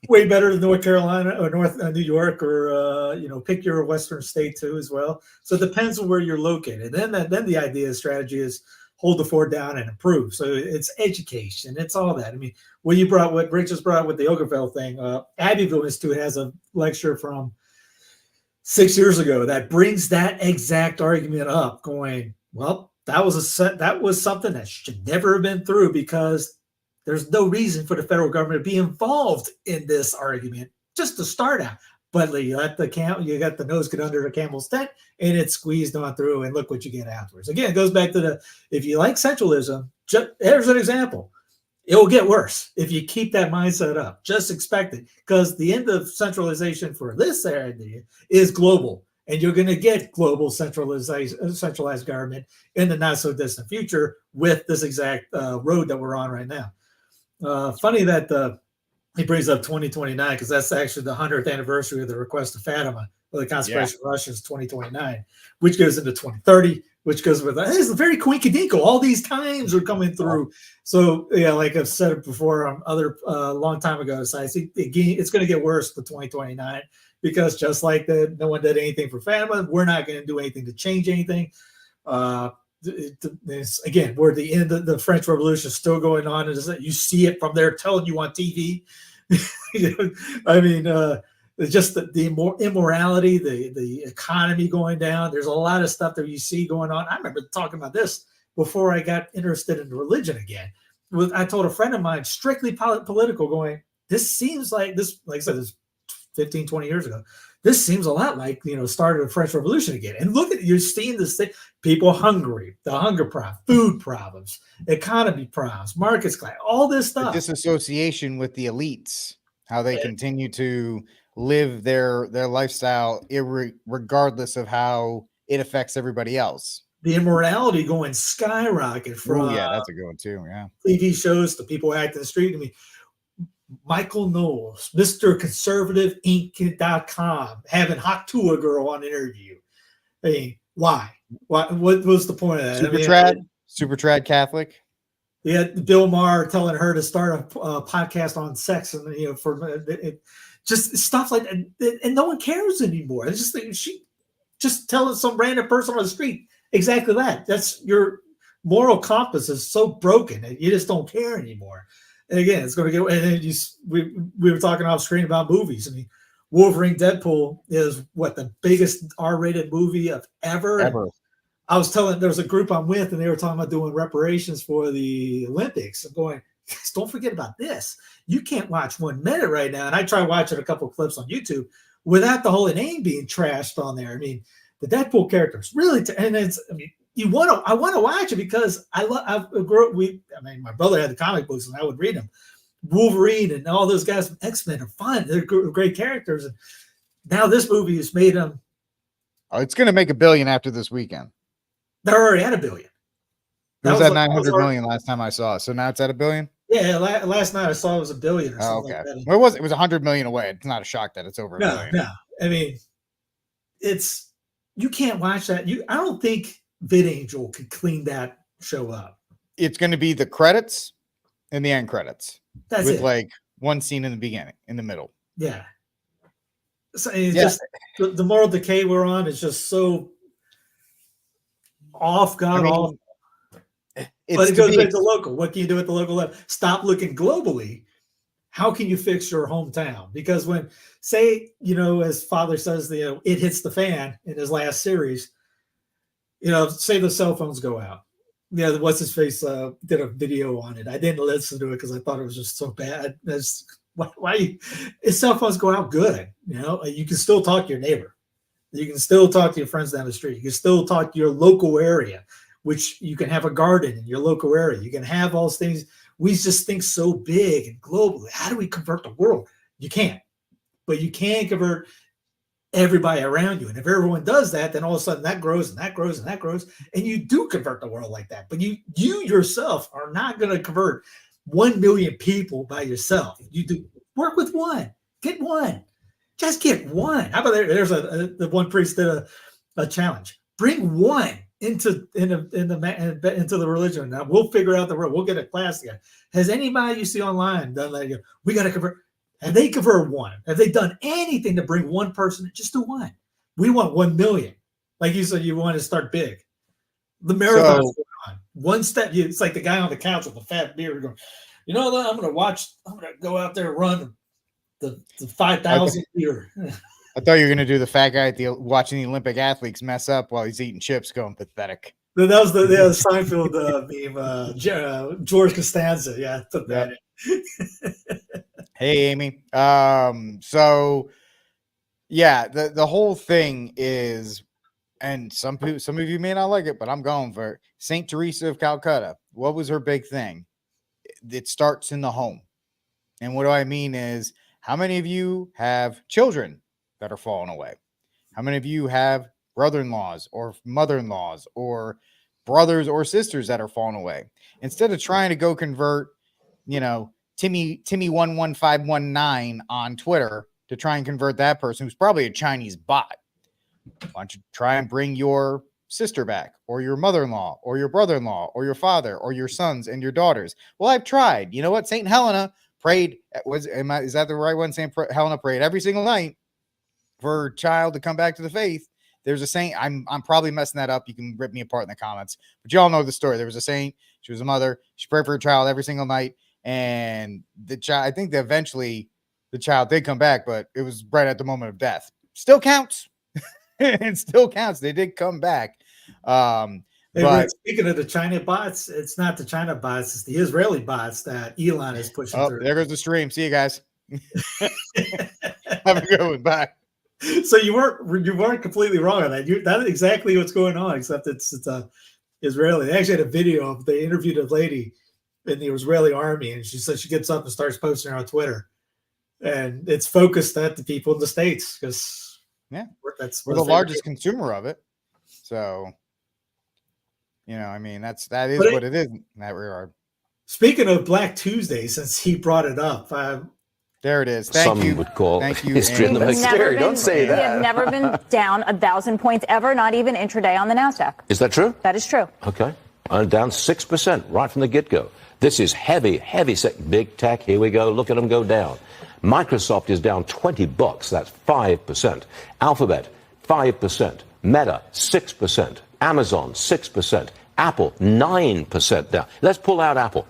[SPEAKER 5] Way better than North Carolina or New York, or pick your Western state too as well. So it depends on where you're located. Then the idea, strategy is hold the fort down and improve. So it's education, it's all that. I mean, what Rick just brought up with the Obergefell thing, Abbeville Institute has a lecture from 6 years ago that brings that exact argument up, going, well, that was something that should never have been through, because there's no reason for the federal government to be involved in this argument just to start out. But you got the nose get under the camel's tent, and it's squeezed on through, and look what you get afterwards. Again, it goes back to if you like centralism, there's an example. It will get worse if you keep that mindset up. Just expect it, because the end of centralization for this idea is global. And you're going to get global centralized government in the not so distant future with this exact road that we're on right now. Funny that he brings up 2029, because that's actually the 100th anniversary of the request of Fatima, or the Constitution of Russia is 2029, which goes into 2030, which goes with it's very coincidental. All these times are coming through. So like I've said it before, long time ago, so I think it's going to get worse for 2029. Because just like no one did anything for Fatima, we're not going to do anything to change anything. Again, we're at the end of the French Revolution is still going on. You see it from there telling you on TV. I mean, just the immorality, the economy going down. There's a lot of stuff that you see going on. I remember talking about this before I got interested in religion again. I told a friend of mine, strictly political, going, this seems like this, like I said, this 15, 20 years ago. this seems a lot like, start of the French Revolution again. And look at, you're seeing this thing, people hungry, the hunger problem, food problems, economy problems, markets, all this stuff.
[SPEAKER 1] The disassociation with the elites, how they continue to live their lifestyle regardless of how it affects everybody else.
[SPEAKER 5] The immorality going skyrocket from
[SPEAKER 1] that's a good one too. Yeah.
[SPEAKER 5] TV shows to people acting in the street. I mean, Michael Knowles, Mr. Conservative Inc.com, having Hot Tua Girl on interview. I mean, why? What was the point of that?
[SPEAKER 1] Super trad Catholic.
[SPEAKER 5] Yeah, Bill Maher telling her to start a podcast on sex, and just stuff like that, and no one cares anymore. It's just she just telling some random person on the street exactly that. That's your moral compass is so broken that you just don't care anymore. And again, it's going to get. And then we were talking off screen about movies. I mean, Wolverine Deadpool is what, the biggest R-rated movie of ever. I was telling, there was a group I'm with, and they were talking about doing reparations for the Olympics. I'm going, guys, don't forget about this. You can't watch 1 minute right now. And I tried watching a couple of clips on YouTube without the whole name being trashed on there. I mean, the Deadpool characters really, and it's, I mean, I want to watch it because I grew up. My brother had the comic books and I would read them. Wolverine and all those guys from X-Men are fun. They're great characters. And now this movie has made them.
[SPEAKER 1] Oh, it's going to make $1 billion after this weekend.
[SPEAKER 5] They're already at $1 billion.
[SPEAKER 1] It was at 900 million last time I saw. So now it's at $1 billion.
[SPEAKER 5] Yeah, last night I saw it was $1 billion. Or something
[SPEAKER 1] okay.
[SPEAKER 5] Like that.
[SPEAKER 1] Well, it was 100 million away. It's not a shock that it's over $1 billion.
[SPEAKER 5] No. I mean, you can't watch that. I don't think VidAngel could clean that show up.
[SPEAKER 1] It's going to be the credits and the end credits.
[SPEAKER 5] That's
[SPEAKER 1] with
[SPEAKER 5] it.
[SPEAKER 1] Like one scene in the beginning, in the middle.
[SPEAKER 5] Yeah. So it's just the moral decay we're on is just so off, off. But it goes back to local. What can you do at the local level? Stop looking globally. How can you fix your hometown? Because when, say, as Father says, it hits the fan in his last series, say the cell phones go out. Yeah, what's his face did a video on it. I didn't listen to it because I thought it was just so bad. Why his cell phones go out good? You can still talk to your neighbor. You can still talk to your friends down the street. You can still talk to your local area, which you can have a garden in your local area. You can have all those things. We just think so big and globally. How do we convert the world? You can't. But you can convert everybody around you. And if everyone does that, then all of a sudden that grows and that grows and that grows. And you do convert the world like that. But you yourself are not going to convert 1 million people by yourself. You do work with one. Get one. Just get one. How about there's the one priest did a challenge. Bring one into the religion. Now we'll figure out the world. We'll get a class together. Has anybody you see online done that? We got to convert. Have they converted one? Have they done anything to bring one person? Just do one. We want 1 million. Like you said, you want to start big. The marathon's going on. One step. It's like the guy on the couch with the fat beard going, I'm going to go out there and run the 5,000 meter.
[SPEAKER 1] I thought you were going to do the fat guy watching the Olympic athletes mess up while he's eating chips, going pathetic.
[SPEAKER 5] That was the Seinfeld meme. George Costanza. Yeah, I took that in.
[SPEAKER 1] Hey, Amy. So yeah, the whole thing is, and some of you may not like it, but I'm going for it. Saint Teresa of Calcutta. What was her big thing? It starts in the home. And what do I mean is, how many of you have children that are falling away? How many of you have brother-in-laws or mother-in-laws or brothers or sisters that are falling away? Instead of trying to go convert, Timmy 11519 on Twitter to try and convert that person who's probably a Chinese bot, why don't you try and bring your sister back, or your mother-in-law, or your brother-in-law, or your father, or your sons and your daughters? Well, I've tried. You know what? Saint Helena prayed. Is that the right one? Saint Helena prayed every single night for her child to come back to the faith. There's a saint. I'm probably messing that up. You can rip me apart in the comments, but y'all know the story. There was a saint. She was a mother. She prayed for her child every single night. And the child, I think that eventually the child did come back, but it was right at the moment of death. Still counts. It still counts. They did come back.
[SPEAKER 5] But speaking of the China bots, it's not the China bots, it's the Israeli bots that Elon is pushing through.
[SPEAKER 1] There goes the stream. See you guys. Have a good one. Bye.
[SPEAKER 5] So you weren't completely wrong on that. That is exactly what's going on, except it's Israeli. They actually had a video of they interviewed a lady in the Israeli army, and she said she gets up and starts posting it on Twitter, and it's focused at the people in the States because
[SPEAKER 1] we're the largest consumer of it. So, I mean, that is what it is in that regard.
[SPEAKER 5] Speaking of Black Tuesday, since he brought it up,
[SPEAKER 1] there it is. Thank you.
[SPEAKER 9] Would call
[SPEAKER 1] Thank you.
[SPEAKER 9] History in the scary. Don't say that.
[SPEAKER 10] We have never been down 1,000 points ever, not even intraday on the NASDAQ.
[SPEAKER 9] Is that true?
[SPEAKER 10] That is true.
[SPEAKER 9] Okay. Down 6% right from the get-go. This is heavy big tech. Here we go. Look at them go down. Microsoft is down $20. That's 5%. Alphabet, 5%. Meta, 6%. Amazon, 6%. Apple, 9% down. Let's pull out Apple.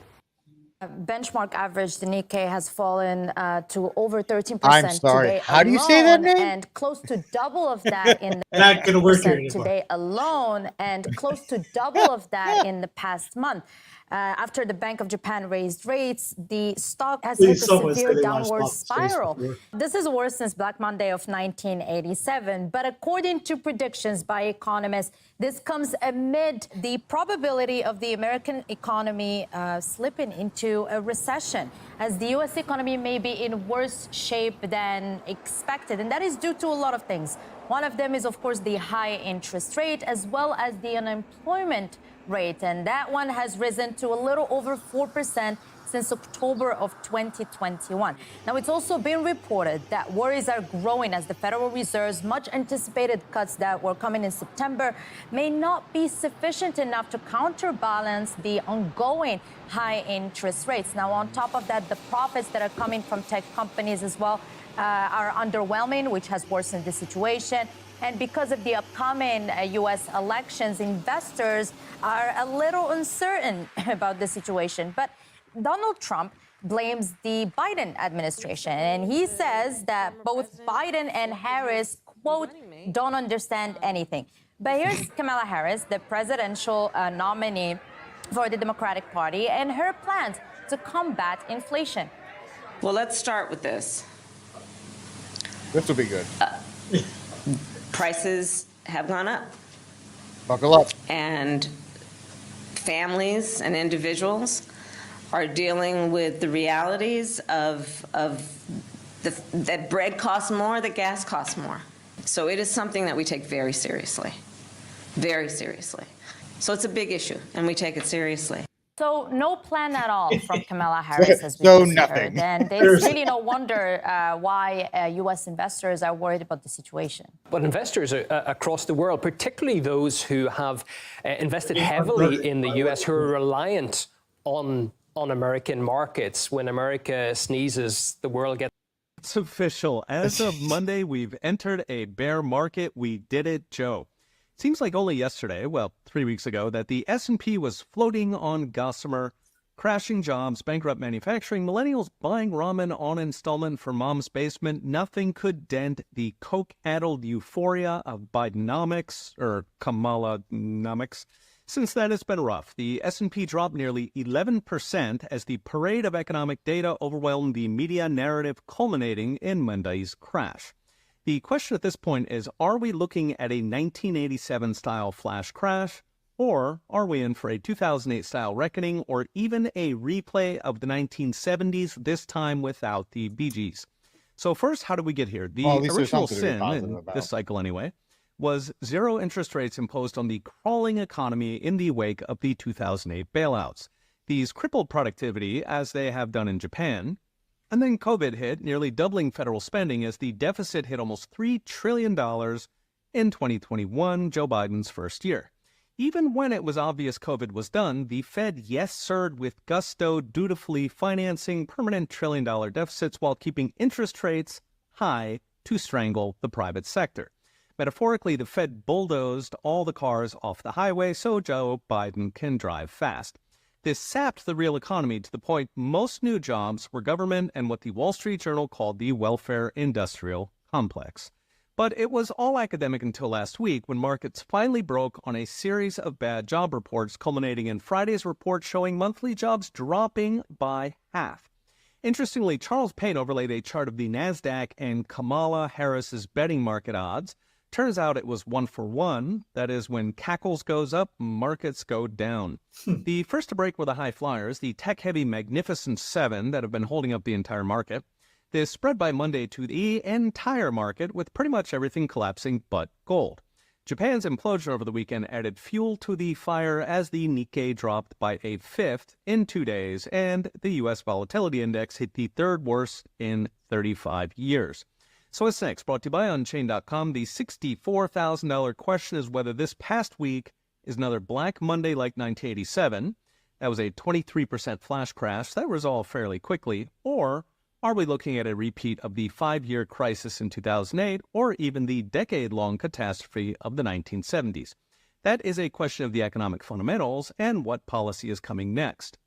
[SPEAKER 10] Benchmark average, the Nikkei has fallen to over 13%.
[SPEAKER 1] I'm sorry.
[SPEAKER 10] Today
[SPEAKER 1] How do you say that name?
[SPEAKER 10] And close to double of that in the
[SPEAKER 5] not going to work here
[SPEAKER 10] today alone, and close to double of that in the past month. After the Bank of Japan raised rates, the stock has hit a severe downward spiral. This is worse since Black Monday of 1987. But according to predictions by economists, this comes amid the probability of the American economy slipping into a recession, as the U.S. economy may be in worse shape than expected. And that is due to a lot of things. One of them is, of course, the high interest rate, as well as the unemployment rate. And that one has risen to a little over 4% since October of 2021. Now, it's also been reported that worries are growing as the Federal Reserve's much anticipated cuts that were coming in September may not be sufficient enough to counterbalance the ongoing high interest rates. Now, on top of that, the profits that are coming from tech companies as well are underwhelming, which has worsened the situation. And because of the upcoming U.S. elections, investors are a little uncertain about the situation. But Donald Trump blames the Biden administration, and he says that both Biden and Harris, quote, don't understand anything. But here's Kamala Harris, the presidential nominee for the Democratic Party, and her plans to combat inflation.
[SPEAKER 11] Well, let's start with this.
[SPEAKER 1] This will be good.
[SPEAKER 11] Prices have gone up.
[SPEAKER 1] Buckle up.
[SPEAKER 11] And families and individuals are dealing with the realities of that bread costs more, that gas costs more. So it is something that we take very seriously, very seriously. So it's a big issue, and we take it seriously.
[SPEAKER 10] So no plan at all from Kamala Harris, as we
[SPEAKER 1] So
[SPEAKER 10] just
[SPEAKER 1] nothing.
[SPEAKER 10] heard. And there's really no wonder why U.S. investors are worried about the situation.
[SPEAKER 12] But investors across the world, particularly those who have invested heavily in the U.S., who are reliant on American markets. When America sneezes, the world gets...
[SPEAKER 13] It's official. As of Monday, we've entered a bear market. We did it, Joe. Seems like only yesterday, well, 3 weeks ago, that the S&P was floating on gossamer, crashing jobs, bankrupt manufacturing, millennials buying ramen on installment for mom's basement. Nothing could dent the coke-addled euphoria of Bidenomics, or Kamala-nomics. Since then, it's been rough. The S&P dropped nearly 11% as the parade of economic data overwhelmed the media narrative, culminating in Monday's crash. The question at this point is, are we looking at a 1987-style flash crash, or are we in for a 2008-style reckoning, or even a replay of the 1970s, this time without the Bee Gees? So first, how did we get here? The original sin, in this cycle anyway, was zero interest rates imposed on the crawling economy in the wake of the 2008 bailouts. These crippled productivity, as they have done in Japan. And then COVID hit, nearly doubling federal spending as the deficit hit almost $3 trillion in 2021, Joe Biden's first year. Even when it was obvious COVID was done, the Fed yes-sirred with gusto, dutifully financing permanent trillion-dollar deficits while keeping interest rates high to strangle the private sector. Metaphorically, the Fed bulldozed all the cars off the highway so Joe Biden can drive fast. This sapped the real economy to the point most new jobs were government and what the Wall Street Journal called the welfare industrial complex. But it was all academic until last week when markets finally broke on a series of bad job reports, culminating in Friday's report showing monthly jobs dropping by half. Interestingly, Charles Payne overlaid a chart of the NASDAQ and Kamala Harris's betting market odds. Turns out it was 1-for-1. That is, when Cackles goes up, markets go down. The first to break were the high flyers, the tech-heavy Magnificent Seven that have been holding up the entire market. This spread by Monday to the entire market, with pretty much everything collapsing but gold. Japan's implosion over the weekend added fuel to the fire as the Nikkei dropped by a fifth in 2 days, and the U.S. Volatility Index hit the third worst in 35 years. So what's next? Brought to you by Unchained.com. The $64,000 question is whether this past week is another Black Monday like 1987. That was a 23% flash crash that resolved fairly quickly. Or are we looking at a repeat of the 5-year crisis in 2008 or even the decade-long catastrophe of the 1970s? That is a question of the economic fundamentals and what policy is coming next.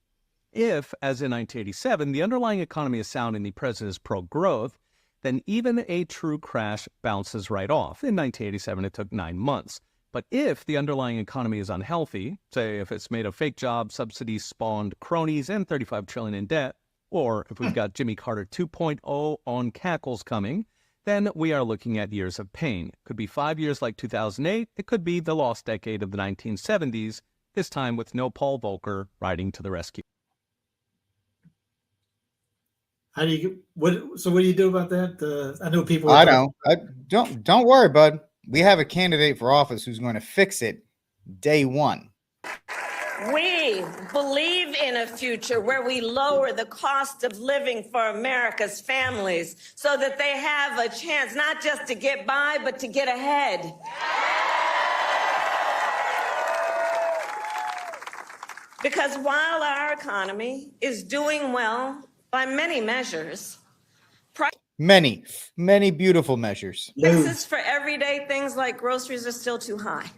[SPEAKER 13] If, as in 1987, the underlying economy is sound and the president is pro-growth, then even a true crash bounces right off. In 1987, it took 9 months. But if the underlying economy is unhealthy, say if it's made of fake jobs, subsidies spawned cronies, and $35 trillion in debt, or if we've got Jimmy Carter 2.0 on Cackles coming, then we are looking at years of pain. It could be 5 years like 2008. It could be the lost decade of the 1970s, this time with no Paul Volcker riding to the rescue.
[SPEAKER 5] How do you what do you do about that? I know people.
[SPEAKER 1] I know. Don't worry, bud. We have a candidate for office who's going to fix it day one.
[SPEAKER 11] We believe in a future where we lower the cost of living for America's families so that they have a chance not just to get by, but to get ahead. Because while our economy is doing well by many measures,
[SPEAKER 1] many beautiful measures,
[SPEAKER 11] prices for everyday things like groceries are still too high.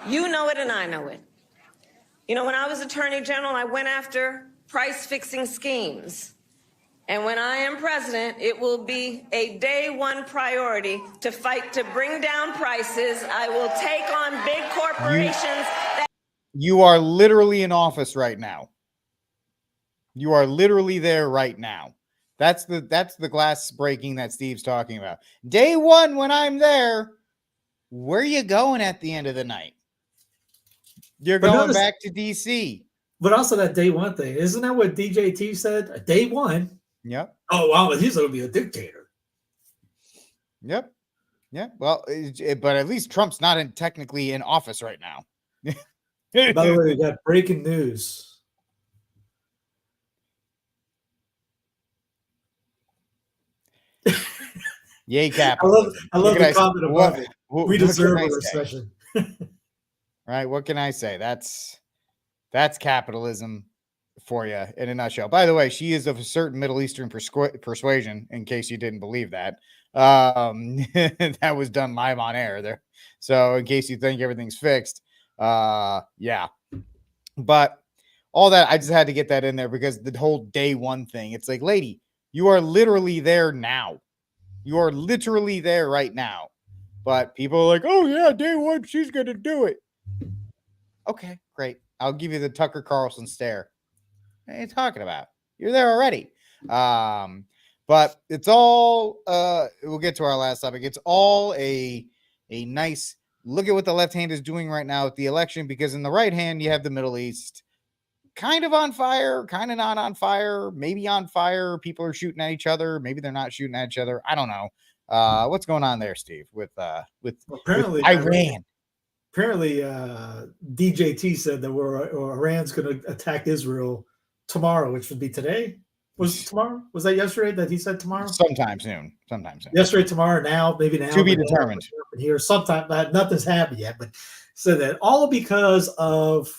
[SPEAKER 11] You know it and I know it. You know, when I was Attorney General, I went after price-fixing schemes. And when I am president, it will be a day one priority to fight to bring down prices. I will take on big corporations.
[SPEAKER 1] You are literally in office right now. You are literally there right now. That's the glass breaking that Steve's talking about. Day one, when I'm there, where are you going at the end of the night? You're going back to DC.
[SPEAKER 5] But also that day one thing. Isn't that what DJT said? Day one.
[SPEAKER 1] Yep.
[SPEAKER 5] Oh, wow. He's going to be a dictator.
[SPEAKER 1] Yep. Yeah. Well, but at least Trump's not technically in office right now.
[SPEAKER 5] By the way, we got breaking news.
[SPEAKER 1] Yay, capitalism.
[SPEAKER 5] I love the comment about it. We deserve a recession.
[SPEAKER 1] Right? What can I say? That's capitalism for you in a nutshell. By the way, she is of a certain Middle Eastern persuasion, in case you didn't believe that. That was done live on air there. So in case you think everything's fixed, yeah. But all that, I just had to get that in there because the whole day one thing, it's like, lady, you are literally there now. You are literally there right now. But people are like, oh, yeah, day one, she's going to do it. Okay, great. I'll give you the Tucker Carlson stare. What are you talking about? You're there already. But it's all, we'll get to our last topic. It's all a nice look at what the left hand is doing right now with the election, because in the right hand, you have the Middle East kind of on fire, kind of not on fire, maybe on fire. People are shooting at each other. Maybe they're not shooting at each other. I don't know. What's going on there, Steve, with Iran?
[SPEAKER 5] Apparently, DJT said that Iran's going to attack Israel tomorrow, which would be today. Was tomorrow? Was that yesterday that he said tomorrow?
[SPEAKER 1] Sometime soon.
[SPEAKER 5] Yesterday, tomorrow, now, maybe now.
[SPEAKER 1] To be determined.
[SPEAKER 5] Here, sometime. Nothing's happened yet, but said that all because of.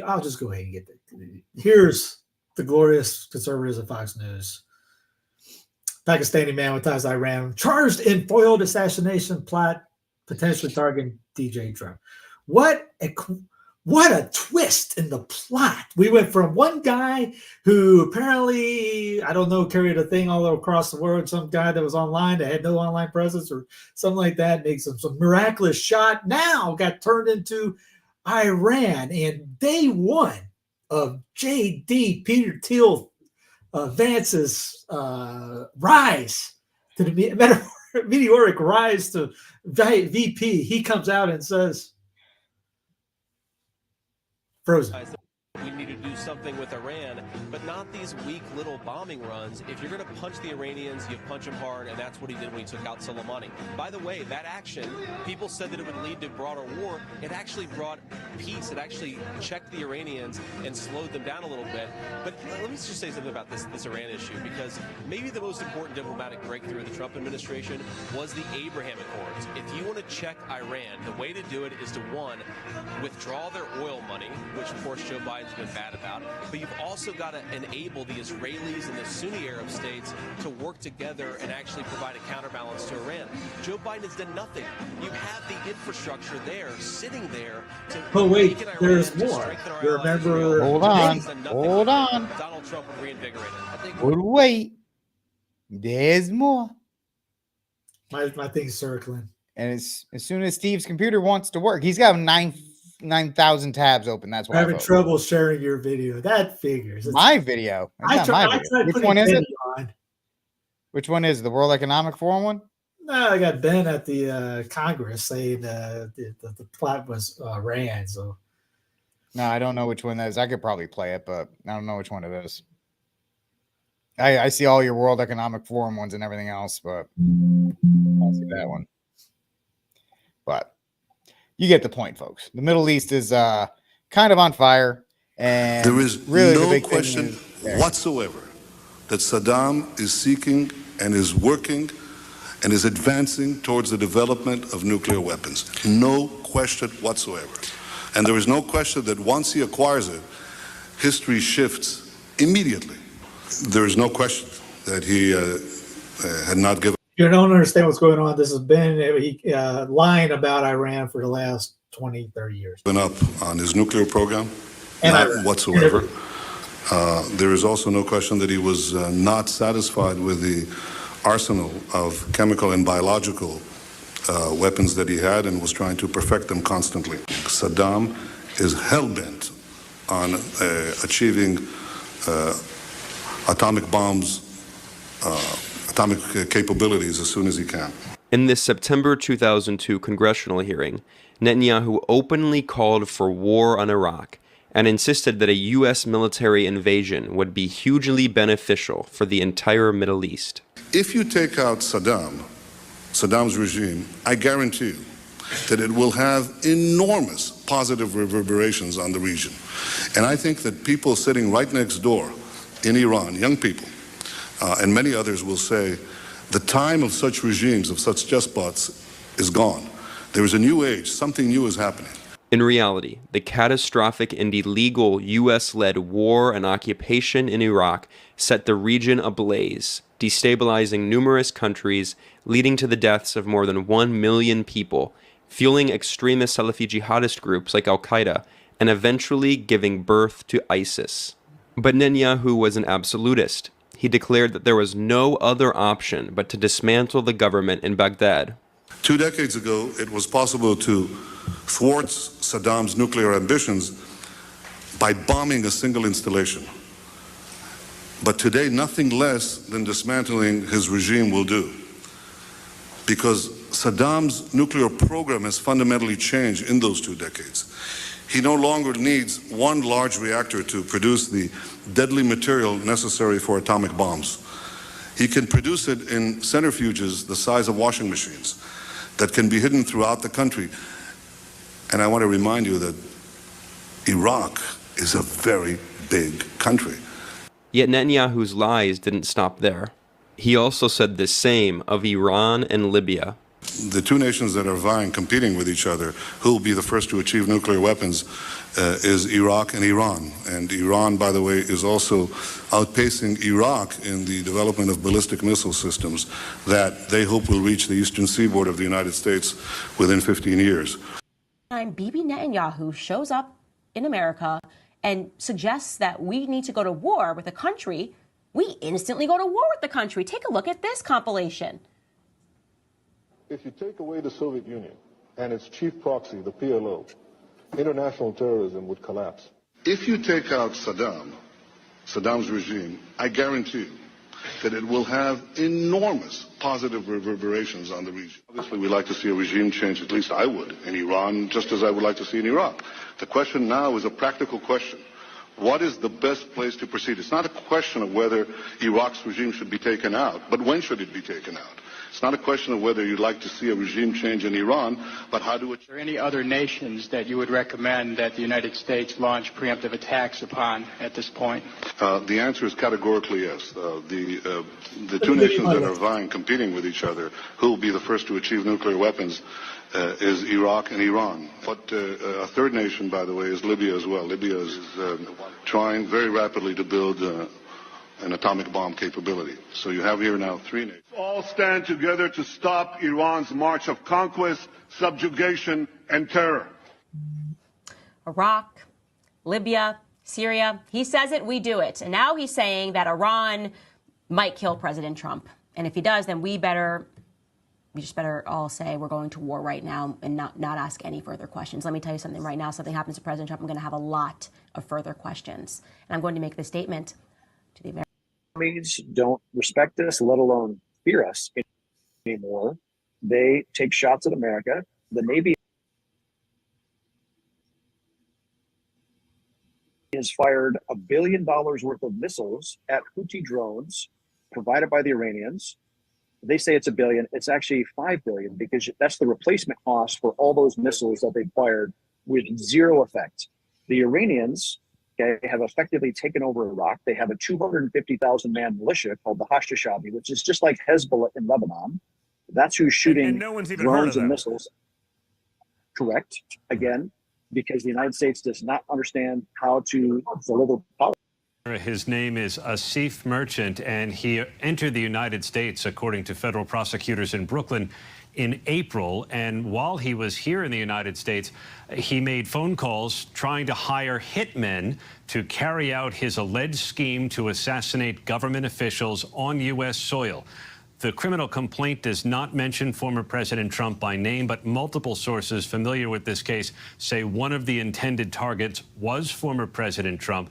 [SPEAKER 5] I'll just go ahead and get it. Here's the glorious conservatives at Fox News. Pakistani man with ties to Iran charged in foiled assassination plot, potentially targeting DJ Trump. What a twist in the plot. We went from one guy who apparently, I don't know, carried a thing all across the world, some guy that was online that had no online presence or something like that, makes some miraculous shot, now got turned into Iran. And day one of JD Peter Thiel Vance's rise to the meteoric rise to VP, he comes out and says, frozen.
[SPEAKER 7] We need to do something with Iran, but not these weak little bombing runs. If you're going to punch the Iranians, you punch them hard, and that's what he did when he took out Soleimani. By the way, that action, people said that it would lead to broader war. It actually brought peace. It actually checked the Iranians and slowed them down a little bit. But let me just say something about this Iran issue, because maybe the most important diplomatic breakthrough of the Trump administration was the Abraham Accords. If you want to check Iran, the way to do it is to, one, withdraw their oil money, which, of course, Joe Biden's been bad about, but you've also got to enable the Israelis and the Sunni Arab states to work together and actually provide a counterbalance to Iran. Joe Biden has done nothing. You have the infrastructure there, sitting there to
[SPEAKER 5] wait,
[SPEAKER 7] Iran,
[SPEAKER 5] there's more. You remember?
[SPEAKER 1] Hold on.
[SPEAKER 7] Donald Trump would reinvigorate it. I think.
[SPEAKER 1] But wait, there's more.
[SPEAKER 5] My thing's circling.
[SPEAKER 1] And as soon as Steve's computer wants to work, he's got 9,000 tabs open. That's why
[SPEAKER 5] I'm having trouble sharing your video. That figures.
[SPEAKER 1] It's my video. It's not my video. Which one is it? Which one is it? The World Economic Forum one?
[SPEAKER 5] No, I got Ben at the Congress saying the plot was ran. So
[SPEAKER 1] no, I don't know which one that is. I could probably play it, but I don't know which one it is. I see all your World Economic Forum ones and everything else, but I don't see that one. But you get the point, folks. The Middle East is kind of on fire, and
[SPEAKER 14] there is
[SPEAKER 1] really
[SPEAKER 14] no question whatsoever that Saddam is seeking and is working and is advancing towards the development of nuclear weapons. No question whatsoever. And there is no question that once he acquires it, history shifts immediately. There is no question that he had not given.
[SPEAKER 5] You don't understand what's going on. This has been lying about Iran for the last 20, 30 years.
[SPEAKER 14] Been up on his nuclear program, and not whatsoever. There is also no question that he was not satisfied with the arsenal of chemical and biological weapons that he had and was trying to perfect them constantly. Saddam is hell-bent on achieving atomic bombs, atomic capabilities as soon as he can.
[SPEAKER 15] In this September 2002 congressional hearing, Netanyahu openly called for war on Iraq and insisted that a U.S. military invasion would be hugely beneficial for the entire Middle East.
[SPEAKER 14] If you take out Saddam's regime, I guarantee you that it will have enormous positive reverberations on the region. And I think that people sitting right next door in Iran, young people, and many others will say, the time of such regimes, of such despots, is gone. There is a new age, something new is happening.
[SPEAKER 15] In reality, the catastrophic and illegal U.S.-led war and occupation in Iraq set the region ablaze, destabilizing numerous countries, leading to the deaths of more than 1 million people, fueling extremist Salafi jihadist groups like Al-Qaeda, and eventually giving birth to ISIS. But Netanyahu was an absolutist. He declared that there was no other option but to dismantle the government in Baghdad.
[SPEAKER 14] 2 decades ago, it was possible to thwart Saddam's nuclear ambitions by bombing a single installation. But today, nothing less than dismantling his regime will do. Because Saddam's nuclear program has fundamentally changed in those 2 decades. He no longer needs one large reactor to produce the deadly material necessary for atomic bombs. He can produce it in centrifuges the size of washing machines that can be hidden throughout the country. And I want to remind you that Iraq is a very big country.
[SPEAKER 15] Yet Netanyahu's lies didn't stop there. He also said the same of Iran and Libya.
[SPEAKER 14] The two nations that are vying, competing with each other, who will be the first to achieve nuclear weapons, is Iraq and Iran. And Iran, by the way, is also outpacing Iraq in the development of ballistic missile systems that they hope will reach the eastern seaboard of the United States within 15 years.
[SPEAKER 16] Bibi Netanyahu shows up in America and suggests that we need to go to war with a country, we instantly go to war with the country. Take a look at this compilation.
[SPEAKER 17] If you take away the Soviet Union and its chief proxy, the PLO, international terrorism would collapse.
[SPEAKER 14] If you take out Saddam Saddam's regime, I guarantee you that it will have enormous positive reverberations on the region. Obviously, we'd like to see a regime change, at least I would, in Iran, just as I would like to see in Iraq. The question now is a practical question. What is the best place to proceed? It's not a question of whether Iraq's regime should be taken out, but when should it be taken out? It's not a question of whether you'd like to see a regime change in Iran, but how do it...
[SPEAKER 18] Are there any other nations that you would recommend that the United States launch preemptive attacks upon at this point?
[SPEAKER 14] The answer is categorically yes. The two nations that are vying, competing with each other, who will be the first to achieve nuclear weapons, is Iraq and Iran. But a third nation, by the way, is Libya as well. Libya is trying very rapidly to build an atomic bomb capability. So you have here now three nations.
[SPEAKER 17] All stand together to stop Iran's march of conquest, subjugation, and terror.
[SPEAKER 16] Iraq, Libya, Syria. He says it, we do it. And now he's saying that Iran might kill President Trump. And if he does, then we just better all say we're going to war right now and not ask any further questions. Let me tell you something right now. Something happens to President Trump, I'm going to have a lot of further questions. And I'm going to make this statement to the American.
[SPEAKER 19] Don't respect us, let alone fear us anymore. They take shots at America. The Navy has fired $1 billion worth of missiles at Houthi drones provided by the Iranians. They say it's $1 billion. It's actually $5 billion because that's the replacement cost for all those missiles that they fired with zero effect. The Iranians have effectively taken over Iraq. They have a 250,000-man militia called the Hashtag-e, which is just like Hezbollah in Lebanon. That's who's shooting
[SPEAKER 20] and no one's even
[SPEAKER 19] drones
[SPEAKER 20] heard of
[SPEAKER 19] and
[SPEAKER 20] them.
[SPEAKER 19] missiles. Correct. Again, because the United States does not understand how to deliver power.
[SPEAKER 20] His name is Asif Merchant, and he entered the United States, according to federal prosecutors in Brooklyn, in April. And while he was here in the United States, he made phone calls trying to hire hitmen to carry out his alleged scheme to assassinate government officials on U.S. soil. The criminal complaint does not mention former President Trump by name, but multiple sources familiar with this case say one of the intended targets was former President Trump.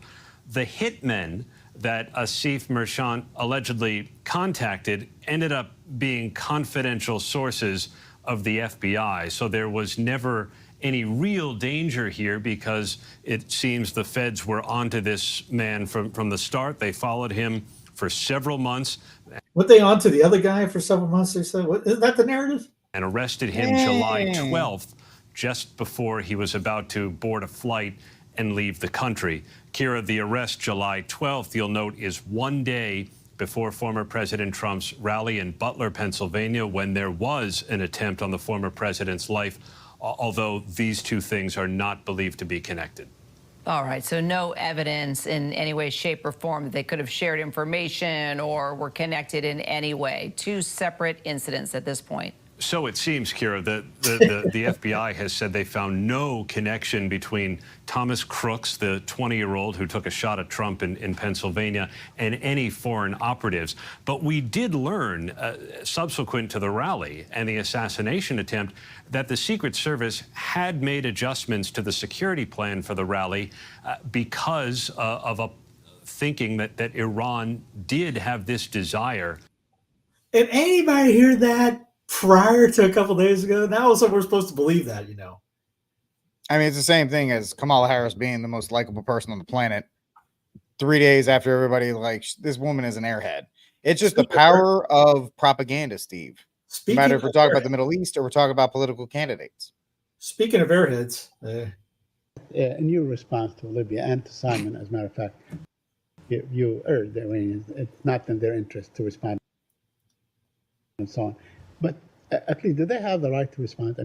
[SPEAKER 20] The hitmen that Asif Merchant allegedly contacted ended up being confidential sources of the FBI. So there was never any real danger here because it seems the feds were onto this man from the start. They followed him for several months.
[SPEAKER 5] Were they onto the other guy for several months, they said? Isn't that the narrative?
[SPEAKER 20] And arrested him July 12th, just before he was about to board a flight and leave the country. Kira, the arrest July 12th, you'll note, is one day before former President Trump's rally in Butler, Pennsylvania, when there was an attempt on the former president's life, although these two things are not believed to be connected.
[SPEAKER 21] All right, so no evidence in any way, shape, or form that they could have shared information or were connected in any way. Two separate incidents at this point.
[SPEAKER 20] So it seems, Kira, that the FBI has said they found no connection between Thomas Crooks, the 20-year-old who took a shot at Trump in Pennsylvania, and any foreign operatives. But we did learn, subsequent to the rally and the assassination attempt, that the Secret Service had made adjustments to the security plan for the rally because of a thinking that Iran did have this desire.
[SPEAKER 5] Did anybody hear that prior to a couple days ago? Now also we're supposed to believe that, you know.
[SPEAKER 1] I mean, it's the same thing as Kamala Harris being the most likable person on the planet 3 days after everybody, like, this woman is an airhead. It's just the power of propaganda, Steve. No matter if we're talking about the Middle East or we're talking about political candidates.
[SPEAKER 5] Speaking of airheads,
[SPEAKER 22] in your response to Libya and to Simon, as a matter of fact, you urged that it's not in their interest to respond and so on. But at least, do they have the right to respond? I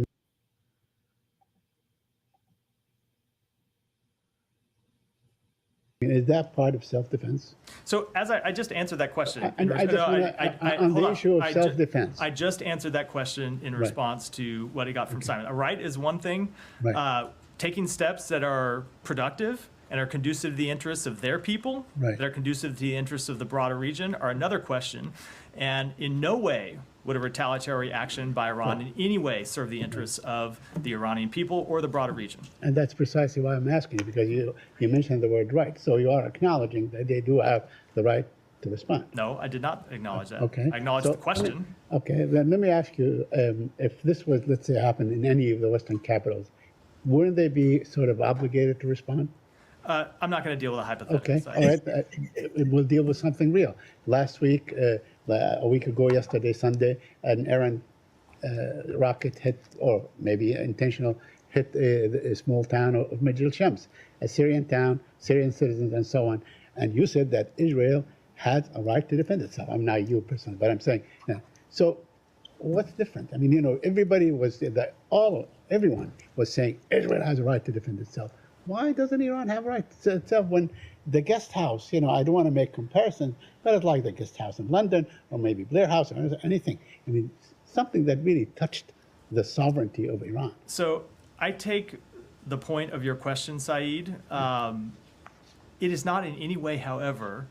[SPEAKER 22] mean, is that part of self-defense?
[SPEAKER 23] So as I just answered that question.
[SPEAKER 22] On the issue of self-defense.
[SPEAKER 23] I just answered that question in response to what he got from Simon. A right is one thing.
[SPEAKER 22] Right.
[SPEAKER 23] Taking steps that are productive and are conducive to the interests of their people, that are conducive to the interests of the broader region, are another question. And in no way would a retaliatory action by Iran in any way serve the interests of the Iranian people or the broader region?
[SPEAKER 22] And that's precisely why I'm asking you, because you mentioned the word right. So you are acknowledging that they do have the right to respond.
[SPEAKER 23] No, I did not acknowledge that.
[SPEAKER 22] Okay.
[SPEAKER 23] I acknowledged the question.
[SPEAKER 22] Okay, then let me ask you, if this was, let's say, happened in any of the Western capitals, wouldn't they be sort of obligated to respond?
[SPEAKER 23] I'm not going to deal with a hypothetical.
[SPEAKER 22] Okay, all right. We'll deal with something real. Last week, a week ago, yesterday, Sunday, an Iran rocket hit, or maybe intentional, hit a small town of Majil Shams, a Syrian town, Syrian citizens, and so on. And you said that Israel had a right to defend itself. I'm not you personally, but I'm saying. So what's different? I mean, everybody was, everyone was saying Israel has a right to defend itself. Why doesn't Iran have a right to itself when the guest house, I don't want to make comparisons, but it's like the guest house in London or maybe Blair House or anything. I mean, something that really touched the sovereignty of Iran.
[SPEAKER 23] So I take the point of your question, Saeed. It is not in any way, however,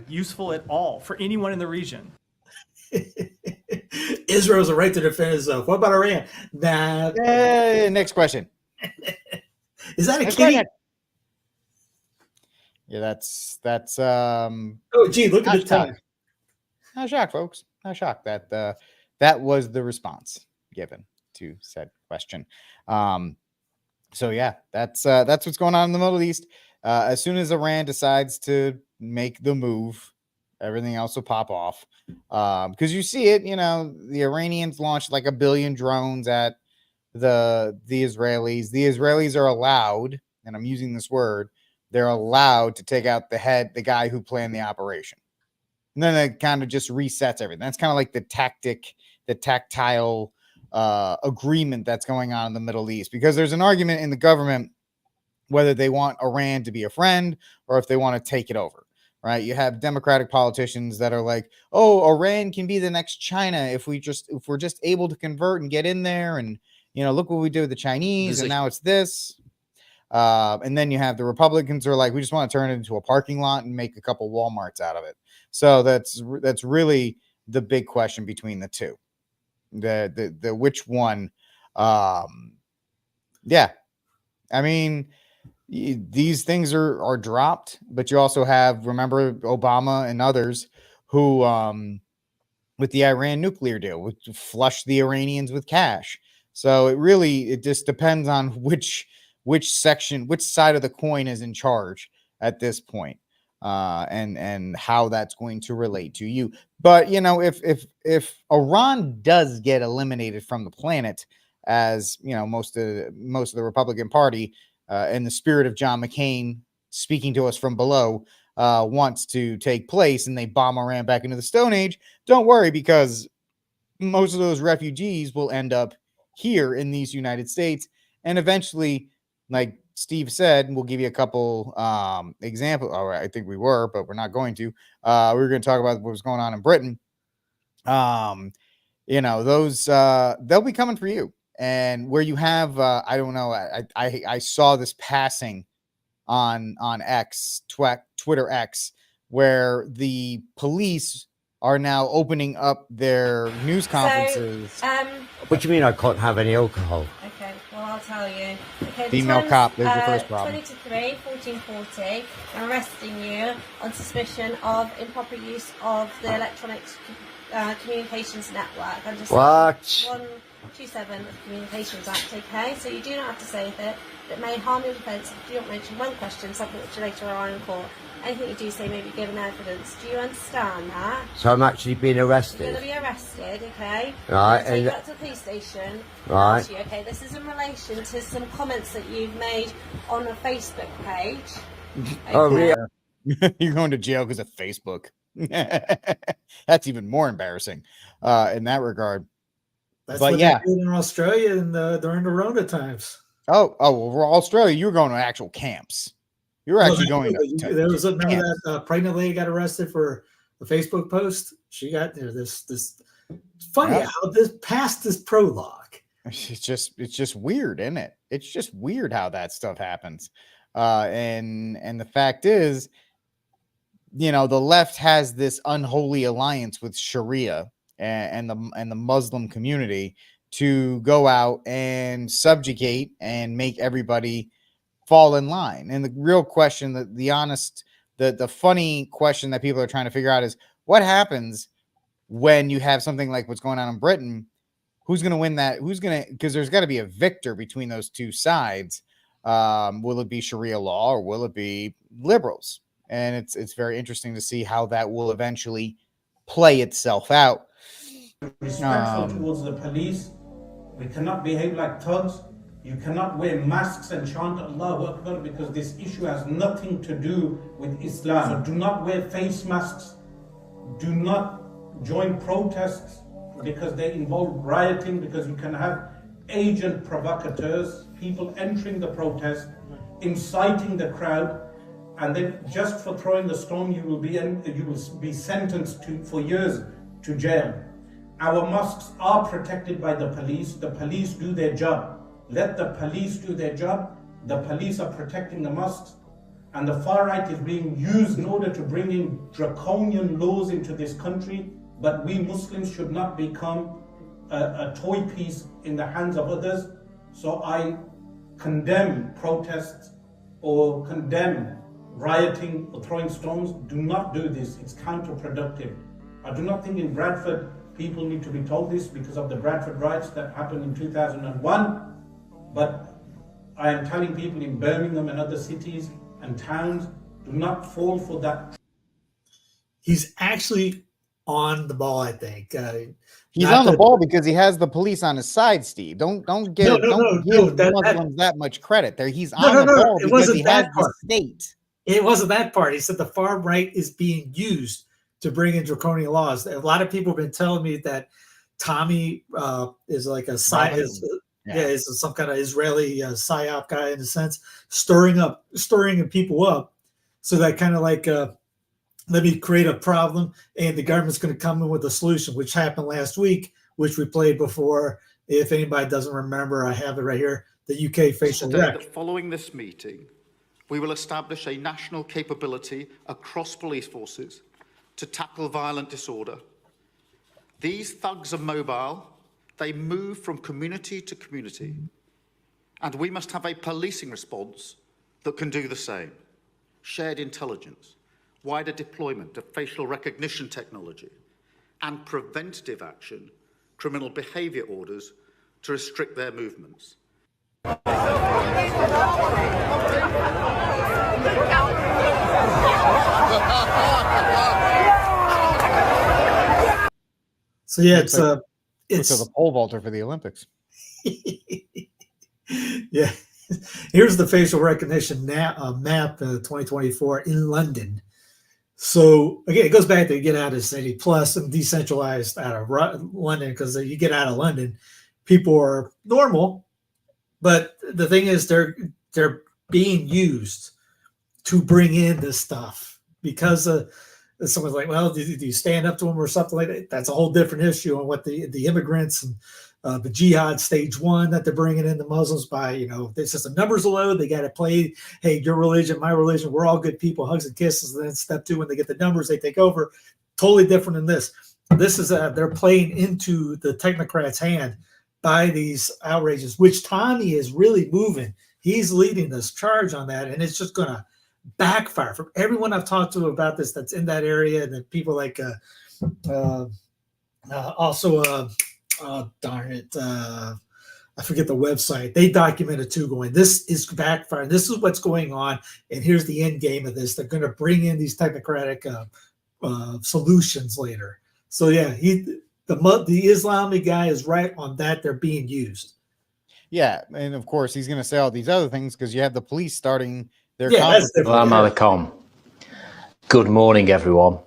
[SPEAKER 23] useful at all for anyone in the region.
[SPEAKER 5] Israel has a right to defend itself. What about Iran? Nah.
[SPEAKER 1] Next question.
[SPEAKER 5] Is that a kitty?
[SPEAKER 1] Yeah, that's
[SPEAKER 5] oh gee, look at the time.
[SPEAKER 1] Not shocked, folks. Not shocked that that was the response given to said question. So yeah, that's what's going on in the Middle East. As soon as Iran decides to make the move, everything else will pop off. Because you see it, the Iranians launched like 1 billion drones at the Israelis. The Israelis are allowed, and I'm using this word, they're allowed to take out the guy who planned the operation. And then it kind of just resets everything. That's kind of like the tactile agreement that's going on in the Middle East, because there's an argument in the government whether they want Iran to be a friend or if they want to take it over, right? You have Democratic politicians that are like, oh, Iran can be the next China if we're just able to convert and get in there, and look what we did with the Chinese, and now it's this. And then you have the Republicans who are like, we just want to turn it into a parking lot and make a couple Walmarts out of it. So that's really the big question between the two. The which one? Yeah, I mean, these things are dropped, but you also have, remember, Obama and others who, with the Iran nuclear deal, would flush the Iranians with cash. So it just depends on which side of the coin is in charge at this point, and how that's going to relate to you. But if Iran does get eliminated from the planet, as most of the Republican Party, in the spirit of John McCain speaking to us from below, wants to take place, and they bomb Iran back into the Stone Age, don't worry, because most of those refugees will end up here in these United States. And eventually, like Steve said, and we'll give you a couple examples. All right, I think we were, but we're not going to. We were going to talk about what was going on in Britain. Those they'll be coming for you. And where you have, I don't know, I saw this passing on X, Twitter X, where the police are now opening up their news conferences.
[SPEAKER 3] What do you mean I can't have any alcohol?
[SPEAKER 11] Okay, well, I'll tell you. Okay,
[SPEAKER 1] female cop, there's your first problem.
[SPEAKER 11] 20 to 3, 1440, arresting you on suspicion of improper use of the electronic communications network. Under
[SPEAKER 3] What?
[SPEAKER 11] 127 of the Communications Act, okay? So you do not have to say that may harm your defence if you don't mention one question, something which you later are in court. Anything you do say may be given evidence. Do you understand that?
[SPEAKER 3] So I'm actually being arrested?
[SPEAKER 11] You're going to be arrested, okay?
[SPEAKER 3] Right.
[SPEAKER 11] Take you back to the police station.
[SPEAKER 3] Right.
[SPEAKER 11] You, okay, this is in relation to some comments that you've made on a Facebook page. Okay?
[SPEAKER 3] Oh, really?
[SPEAKER 1] You're going to jail because of Facebook. That's even more embarrassing in that regard.
[SPEAKER 5] That's
[SPEAKER 1] but
[SPEAKER 5] what
[SPEAKER 1] yeah,
[SPEAKER 5] they did in Australia during the Rona times.
[SPEAKER 1] Oh, well, for Australia, you were going to actual camps. You were actually going to.
[SPEAKER 5] There was remember that pregnant lady got arrested for the Facebook post. She got this. Funny how this passed this prologue.
[SPEAKER 1] It's just weird, isn't it? It's just weird how that stuff happens. And the fact is, the left has this unholy alliance with Sharia and the Muslim community to go out and subjugate and make everybody fall in line. And the real question, the funny question that people are trying to figure out is what happens when you have something like what's going on in Britain. Who's going to win that? Because there's got to be a victor between those two sides. Will it be Sharia law or will it be liberals? And it's very interesting to see how that will eventually play itself out.
[SPEAKER 4] Respectful towards the police. We cannot behave like thugs. You cannot wear masks and chant Allahu Akbar because this issue has nothing to do with Islam. So do not wear face masks. Do not join protests because they involve rioting, because you can have agent provocateurs, people entering the protest, inciting the crowd, and then just for throwing the stone you will be sentenced for years to jail. Our mosques are protected by the police. The police do their job. Let the police do their job. The police are protecting the mosques, and the far right is being used in order to bring in draconian laws into this country. But we Muslims should not become a toy piece in the hands of others. So I condemn protests or condemn rioting or throwing stones. Do not do this. It's counterproductive. I do not think in Bradford people need to be told this because of the Bradford riots that happened in 2001. But I am telling people in Birmingham and other cities and towns, do not fall for that.
[SPEAKER 5] He's actually on the ball, I think.
[SPEAKER 1] He's on the ball because he has the police on his side, Steve. Don't give Muslims that much credit. There, he's on the ball because he has the state.
[SPEAKER 5] It wasn't that part. He said the far right is being used to bring in draconian laws. A lot of people have been telling me that Tommy is like a is some kind of Israeli psyop guy in a sense, stirring people up, so that kind of like let me create a problem and the government's going to come in with a solution, which happened last week, which we played before. If anybody doesn't remember, I have it right here. The UK facial rec.
[SPEAKER 6] Following this meeting, we will establish a national capability across police forces to tackle violent disorder. These thugs are mobile. They move from community to community. And we must have a policing response that can do the same. Shared intelligence, wider deployment of facial recognition technology, and preventative action, criminal behaviour orders to restrict their movements.
[SPEAKER 5] So yeah,
[SPEAKER 1] it's a pole vaulter for the Olympics.
[SPEAKER 5] Yeah, here's the facial recognition map 2024 in London. So again, it goes back to get out of the city, plus some decentralized out of London, because you get out of London, people are normal, but the thing is they're being used to bring in this stuff because someone's like, well, do you stand up to them or something like that? That's a whole different issue on what the immigrants and the jihad stage 1 that they're bringing in the Muslims by, it's just the numbers are low. They got to play, hey, your religion, my religion, we're all good people, hugs and kisses. And then step 2, when they get the numbers, they take over. Totally different than this. This is they're playing into the technocrats' hand by these outrages, which Tommy is really moving. He's leading this charge on that, and it's just going to backfire. From everyone I've talked to about this that's in that area, and then people like darn it, I forget the website. They documented too, going, this is backfiring. This is what's going on, and here's the end game of this. They're going to bring in these technocratic solutions later. So yeah, the Islamic guy is right on that. They're being used.
[SPEAKER 1] Yeah, and of course he's going to say all these other things because you have the police starting their
[SPEAKER 8] Assalamu alaikum. Good morning, everyone.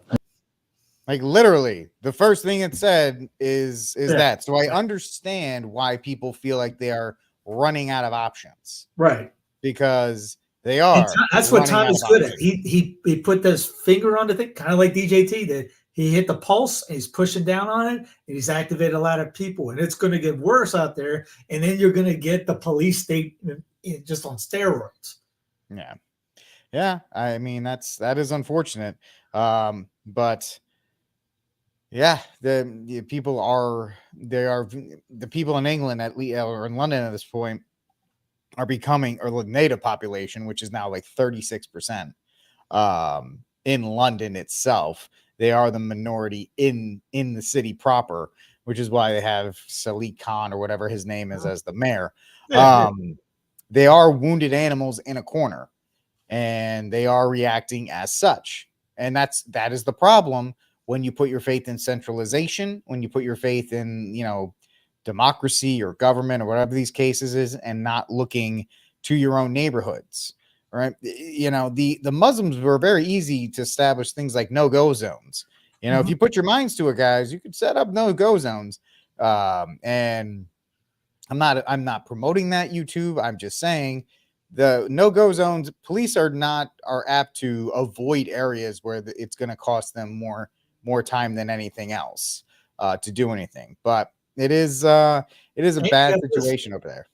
[SPEAKER 1] Like literally, the first thing it said is that. So I understand why people feel like they are running out of options,
[SPEAKER 5] right?
[SPEAKER 1] Because they are.
[SPEAKER 5] That's what Tommy's good at. He put this finger on the thing, kind of like DJT did. He hit the pulse and he's pushing down on it, and he's activated a lot of people, and it's going to get worse out there. And then you're going to get the police state just on steroids.
[SPEAKER 1] Yeah. I mean, that is unfortunate. But Yeah, the people are the people in England at least, or in London at this point, are becoming, or the native population, which is now like 36%, in London itself. They are the minority in the city proper, which is why they have Sadiq Khan or whatever his name is as the mayor. They are wounded animals in a corner, and they are reacting as such. And that is the problem when you put your faith in centralization, when you put your faith in, democracy or government or whatever these cases is, and not looking to your own neighborhoods, right? The Muslims were very easy to establish things like no-go zones. If you put your minds to it, guys, you could set up no-go zones. And I'm not promoting that, YouTube. I'm just saying the no-go zones, police are apt to avoid areas where it's going to cost them more time than anything else to do anything. But it is a bad situation over there.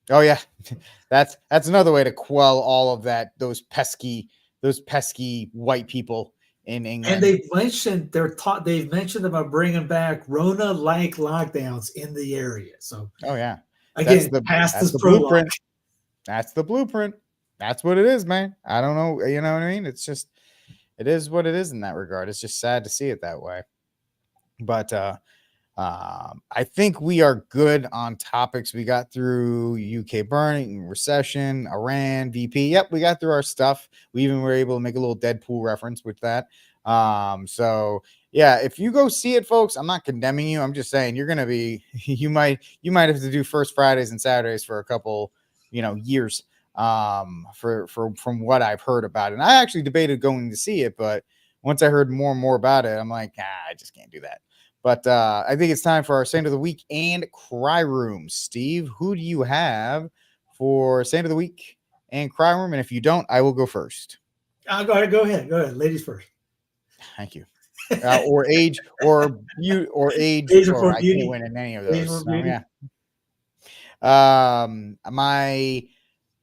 [SPEAKER 1] Oh yeah, that's another way to quell all of that. Those pesky white people in England.
[SPEAKER 5] And they've mentioned about bringing back Rona-like lockdowns in the area. So
[SPEAKER 1] oh yeah,
[SPEAKER 5] again,
[SPEAKER 1] that's the blueprint. That's the blueprint. That's what it is, man. I don't know. You know what I mean? It's just, it is what it is in that regard. It's just sad to see it that way. But I think we are good on topics. We got through UK burning, recession, Iran, VP. Yep, we got through our stuff. We even were able to make a little Deadpool reference with that. So yeah, if you go see it, folks, I'm not condemning you. I'm just saying you're gonna be you might have to do first Fridays and Saturdays for a couple years. From what I've heard about it. And I actually debated going to see it, but once I heard more and more about it, I'm like, I just can't do that. But I think it's time for our Saint of the Week and Cry Room. Steve, who do you have for Saint of the Week and Cry Room? And if you don't, I will go first.
[SPEAKER 5] Go ahead. Ladies first.
[SPEAKER 1] Thank you. Or age, or you, or age. Or I can't win in any of those. So, yeah. My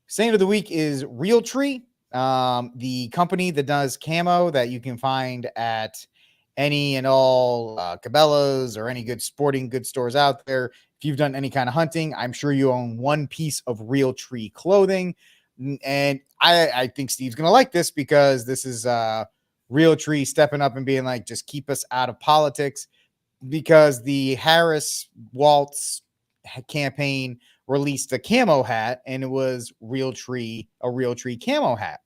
[SPEAKER 1] Saint of the Week is Realtree, the company that does camo that you can find at any and all Cabela's or any good sporting goods stores out there. If you've done any kind of hunting, I'm sure you own one piece of Realtree clothing. And I think Steve's going to like this because this is Realtree stepping up and being like, just keep us out of politics, because the Harris Walz campaign released a camo hat, and it was a Realtree camo hat.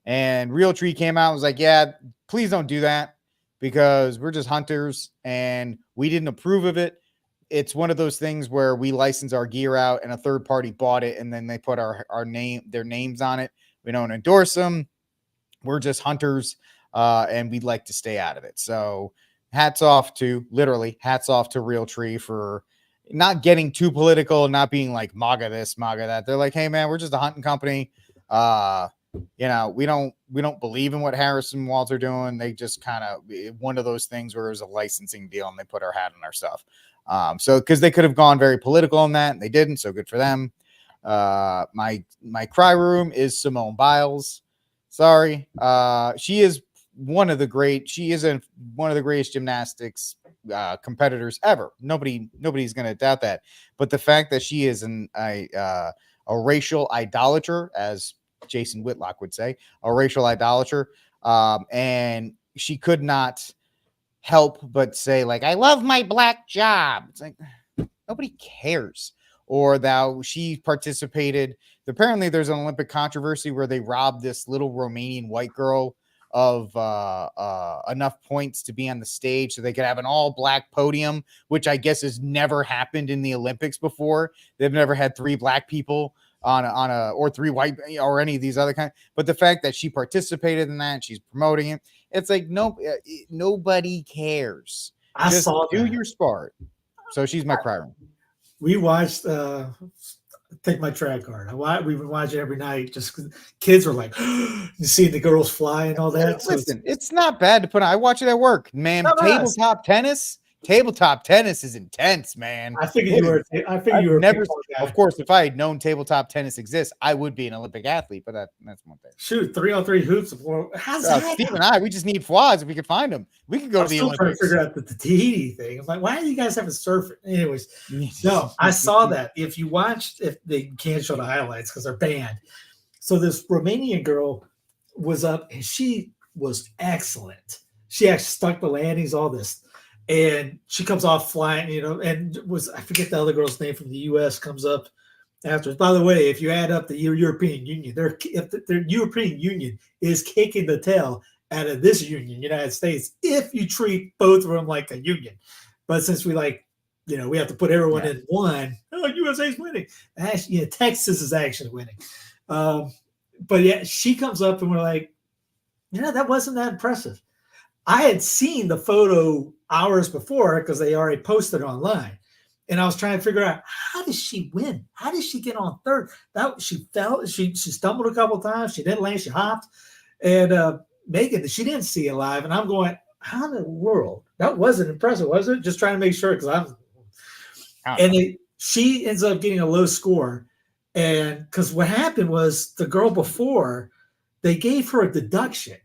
[SPEAKER 1] And Realtree came out and was like, yeah, please don't do that, because we're just hunters and we didn't approve of it. It's one of those things where we license our gear out and a third party bought it, and then they put their names on it. We don't endorse them. We're just hunters, and we'd like to stay out of it. So hats off to Realtree for not getting too political and not being like MAGA this, MAGA that. They're like, hey man, we're just a hunting company. We don't believe in what Harris and Walz are doing. They just kind of one of those things where it was a licensing deal and they put our hat on our stuff. So because they could have gone very political on that, and they didn't. So good for them. My Cry Room is Simone Biles. Sorry. She is one of the greatest gymnastics competitors ever. Nobody's going to doubt that. But the fact that she is a racial idolater, as Jason Whitlock would say, a racial idolater, and she could not help but say, like, I love my black job. It's like, nobody cares. Or that she participated. Apparently there's an Olympic controversy where they robbed this little Romanian white girl of enough points to be on the stage so they could have an all black podium, which I guess has never happened in the Olympics before. They've never had 3 black people or 3 white or any of these other kind. But the fact that she participated in that and she's promoting it, it's like, nobody cares. Just do your sport. So she's my Cry Room.
[SPEAKER 5] We watched Take My Track Card. We've been watching every night. Just kids were like, you see the girls fly and all that.
[SPEAKER 1] Listen, it's not bad to put on. I watch it at work, man. Tabletop tennis. tabletop tennis is intense, man.
[SPEAKER 5] I figured you were. I figured you were.
[SPEAKER 1] Never. Of course, if I had known tabletop tennis exists, I would be an Olympic athlete. But that's one thing.
[SPEAKER 5] Shoot, 3-on-3 hoops. How's that?
[SPEAKER 1] Steve and I, we just need quads if we could find them. We could go to the
[SPEAKER 5] still trying to
[SPEAKER 1] Olympics.
[SPEAKER 5] figure out the Tahiti thing. I'm like, why are you guys having surfing? Anyways, no, I saw that. If you watched, if they can't show the highlights because they're banned. So this Romanian girl was up, and she was excellent. She actually stuck the landings, all this. And she comes off flying, and I forget the other girl's name from the U.S. comes up afterwards. By the way, if you add up the European Union, the European Union is kicking the tail out of this union, United States, if you treat both of them like a union. But since we we have to put everyone in one, USA's winning. Actually, Texas is actually winning. But yeah, she comes up and we're like, that wasn't that impressive. I had seen the photo hours before because they already posted it online. And I was trying to figure out, how does she win? How did she get on third? She fell, she stumbled a couple of times. She didn't land, she hopped. And Megan, she didn't see it live. And I'm going, how in the world? That wasn't impressive, was it? Just trying to make sure she ends up getting a low score. And because what happened was the girl before, they gave her a deduction.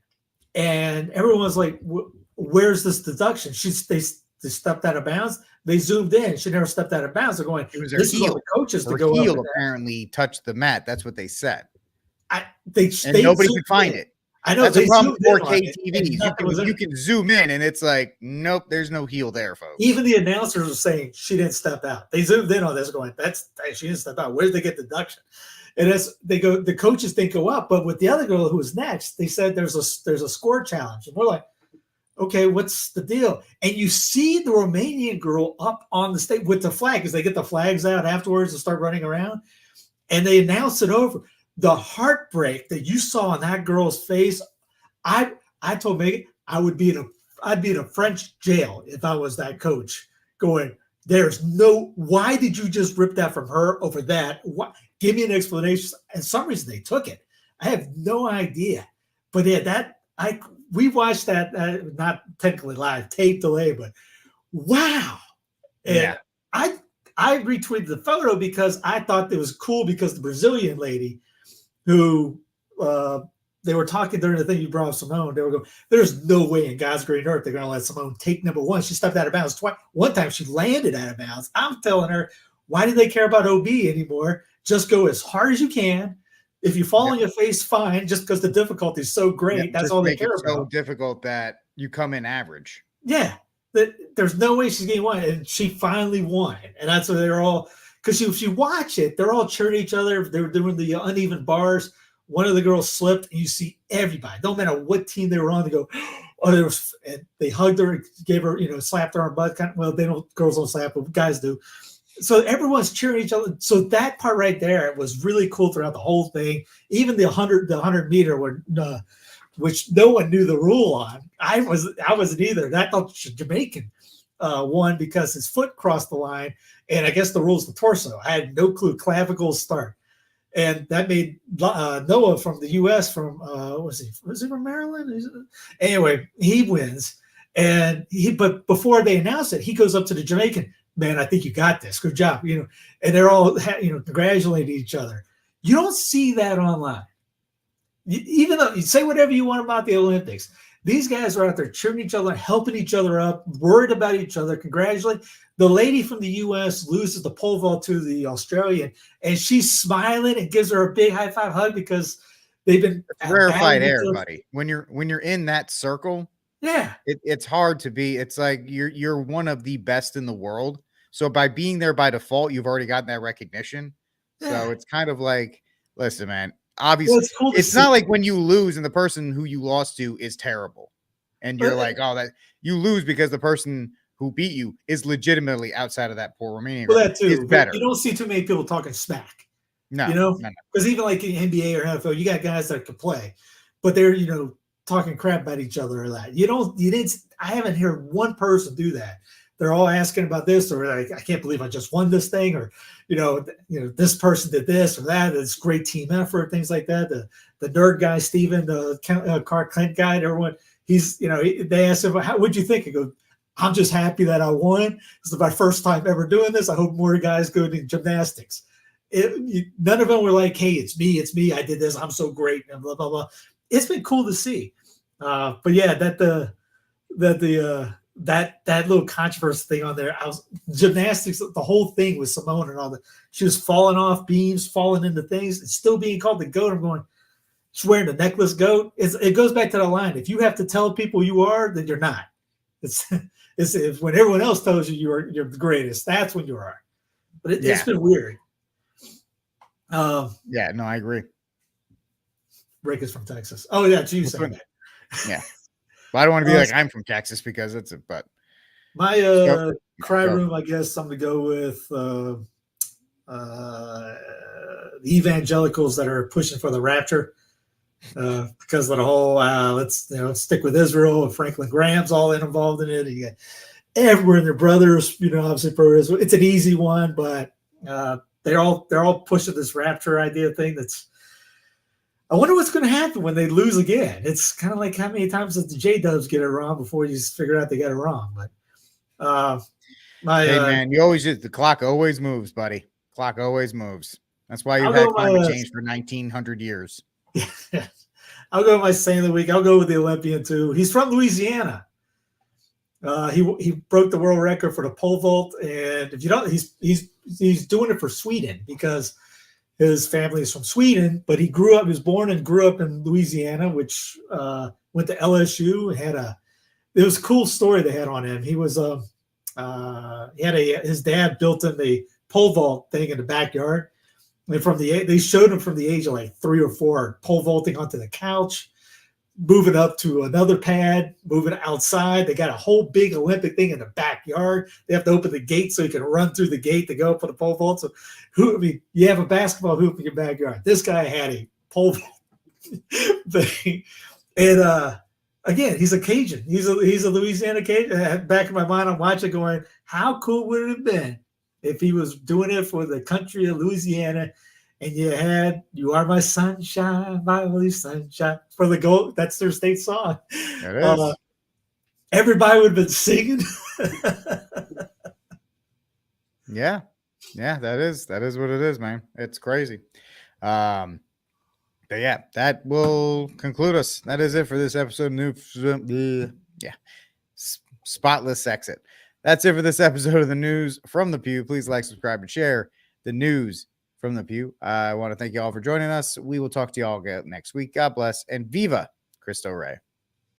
[SPEAKER 5] And everyone was like, where's this deduction? They stepped out of bounds. They zoomed in. She never stepped out of bounds. They're going,
[SPEAKER 1] it was
[SPEAKER 5] this is what the coaches to go up.
[SPEAKER 1] Her heel apparently touched the mat. That's what they said.
[SPEAKER 5] They
[SPEAKER 1] nobody could find it.
[SPEAKER 5] I know.
[SPEAKER 1] That's a problem with 4K TVs. You can zoom in, and it's like, nope, there's no heel there, folks.
[SPEAKER 5] Even the announcers were saying she didn't step out. They zoomed in on this, going, she didn't step out. Where did they get the deduction? And the coaches didn't go up, but with the other girl who was next, they said there's a score challenge, and we're like, okay, what's the deal? And you see the Romanian girl up on the stage with the flag, because they get the flags out afterwards and start running around, and they announce it over. The heartbreak that you saw on that girl's face, I told Megan I'd be in a French jail if I was that coach. Going, why did you just rip that from her over that? What? Give me an explanation. And some reason they took it. I have no idea. But yeah, we watched that, not technically live, tape delay, but wow. And
[SPEAKER 1] yeah.
[SPEAKER 5] I retweeted the photo because I thought it was cool because the Brazilian lady who they were talking during the thing you brought up Simone, they were going, there's no way in God's green earth they're going to let Simone take number one. She stepped out of bounds twice. One time she landed out of bounds. I'm telling her, why do they care about OB anymore? Just go as hard as you can. If you fall on your face, fine. Just because the difficulty is so great, that's all they care about.
[SPEAKER 1] So difficult that you come in average.
[SPEAKER 5] Yeah, there's no way she's getting one, and she finally won. And that's what they're all. Because if you watch it, they're all cheering each other. They're doing the uneven bars. One of the girls slipped, and you see everybody. Don't matter what team they were on. They go, and they hugged her, gave her, slapped her on the butt. Well, girls don't slap, but guys do. So everyone's cheering each other. So that part right there was really cool throughout the whole thing. Even the 100 meter, which no one knew the rule on. I wasn't either. I thought Jamaican won because his foot crossed the line, and I guess the rule's the torso. I had no clue. Clavicles start, and that made Noah from the U.S. from was he from Maryland? Anyway, he wins, but before they announce it, he goes up to the Jamaican. Man, I think you got this. Good job. And they're all, congratulating each other. You don't see that online. Even though you say whatever you want about the Olympics, these guys are out there cheering each other, helping each other up, worried about each other, congratulating. The lady from the U.S. loses the pole vault to the Australian, and she's smiling and gives her a big high five hug because they've been
[SPEAKER 1] rarefied air, buddy. When you're in that circle,
[SPEAKER 5] yeah,
[SPEAKER 1] it's hard to be. It's like you're one of the best in the world. So by being there by default, you've already gotten that recognition. Yeah. So it's kind of like, listen, man, obviously it's not like when you lose and the person who you lost to is terrible. And you're like, oh, that you lose because the person who beat you is legitimately outside of that poor Romanian.
[SPEAKER 5] Well, that too.
[SPEAKER 1] Is better.
[SPEAKER 5] You don't see too many people talking smack.
[SPEAKER 1] No.
[SPEAKER 5] Because even like in NBA or NFL, you got guys that can play, but they're, talking crap about each other or that. I haven't heard one person do that. They're all asking about this, or like, I can't believe I just won this thing, or this person did this or that. It's great team effort, things like that. The nerd guy, Steven, the Clark Kent guy, everyone. He's, they asked him, "How would you think?" He goes, I'm just happy that I won. This is my first time ever doing this. I hope more guys go to gymnastics. None of them were like, hey, it's me. I did this. I'm so great. And blah, blah, blah. It's been cool to see. But yeah, that little controversy thing on there, gymnastics, the whole thing with Simone and all that. She was falling off beams, falling into things, and still being called the GOAT. I'm going, she's wearing the necklace GOAT. It goes back to the line. If you have to tell people you are, then you're not. It's when everyone else tells you you're the greatest, that's when you are. But it's been weird.
[SPEAKER 1] Yeah, no, I agree.
[SPEAKER 5] Rick is from Texas. Oh yeah, geez.
[SPEAKER 1] Yeah. Well, I don't want to be like I'm from Texas because it's a but
[SPEAKER 5] my cry room, I guess I'm gonna go with the evangelicals that are pushing for the rapture. Because of the whole let's stick with Israel. Franklin Graham's all involved in it. You got everywhere in their brothers, obviously pro Israel. It's an easy one, but they're all pushing this rapture idea thing. I wonder what's going to happen when they lose again. It's kind of like how many times does the J-Dubs get it wrong before you figure out they got it wrong. But
[SPEAKER 1] hey man, you always the clock always moves, buddy. Clock always moves. That's why you've had climate change for 1900 years.
[SPEAKER 5] I'll go with my Saint of the Week. I'll go with the Olympian too. He's from Louisiana. He broke the world record for the pole vault, and if you don't, he's doing it for Sweden because his family is from Sweden. But he was born and grew up in Louisiana, which went to LSU. It was a cool story they had on him. He was his dad built him the pole vault thing in the backyard. And they showed him from the age of like 3 or 4, pole vaulting onto the couch, moving up to another pad, moving outside. They got a whole big Olympic thing in the backyard. They have to open the gate so you can run through the gate to go up for the pole vault. So, you have a basketball hoop in your backyard. This guy had a pole vault thing, and again, he's a Cajun. He's a Louisiana Cajun. Back in my mind, I'm watching, going, how cool would it have been if he was doing it for the country of Louisiana, and "You Are My Sunshine, My Only Sunshine" for the goal. That's their state song.
[SPEAKER 1] It is.
[SPEAKER 5] Everybody would have been singing.
[SPEAKER 1] Yeah, that is what it is, man. It's crazy. But yeah, that will conclude us. That is it for this episode. Spotless exit. That's it for this episode of the News from the Pew. Please like, subscribe, and share the News from the Pew. I want to thank you all for joining us. We will talk to you all again next week. God bless, and Viva Cristo Rey.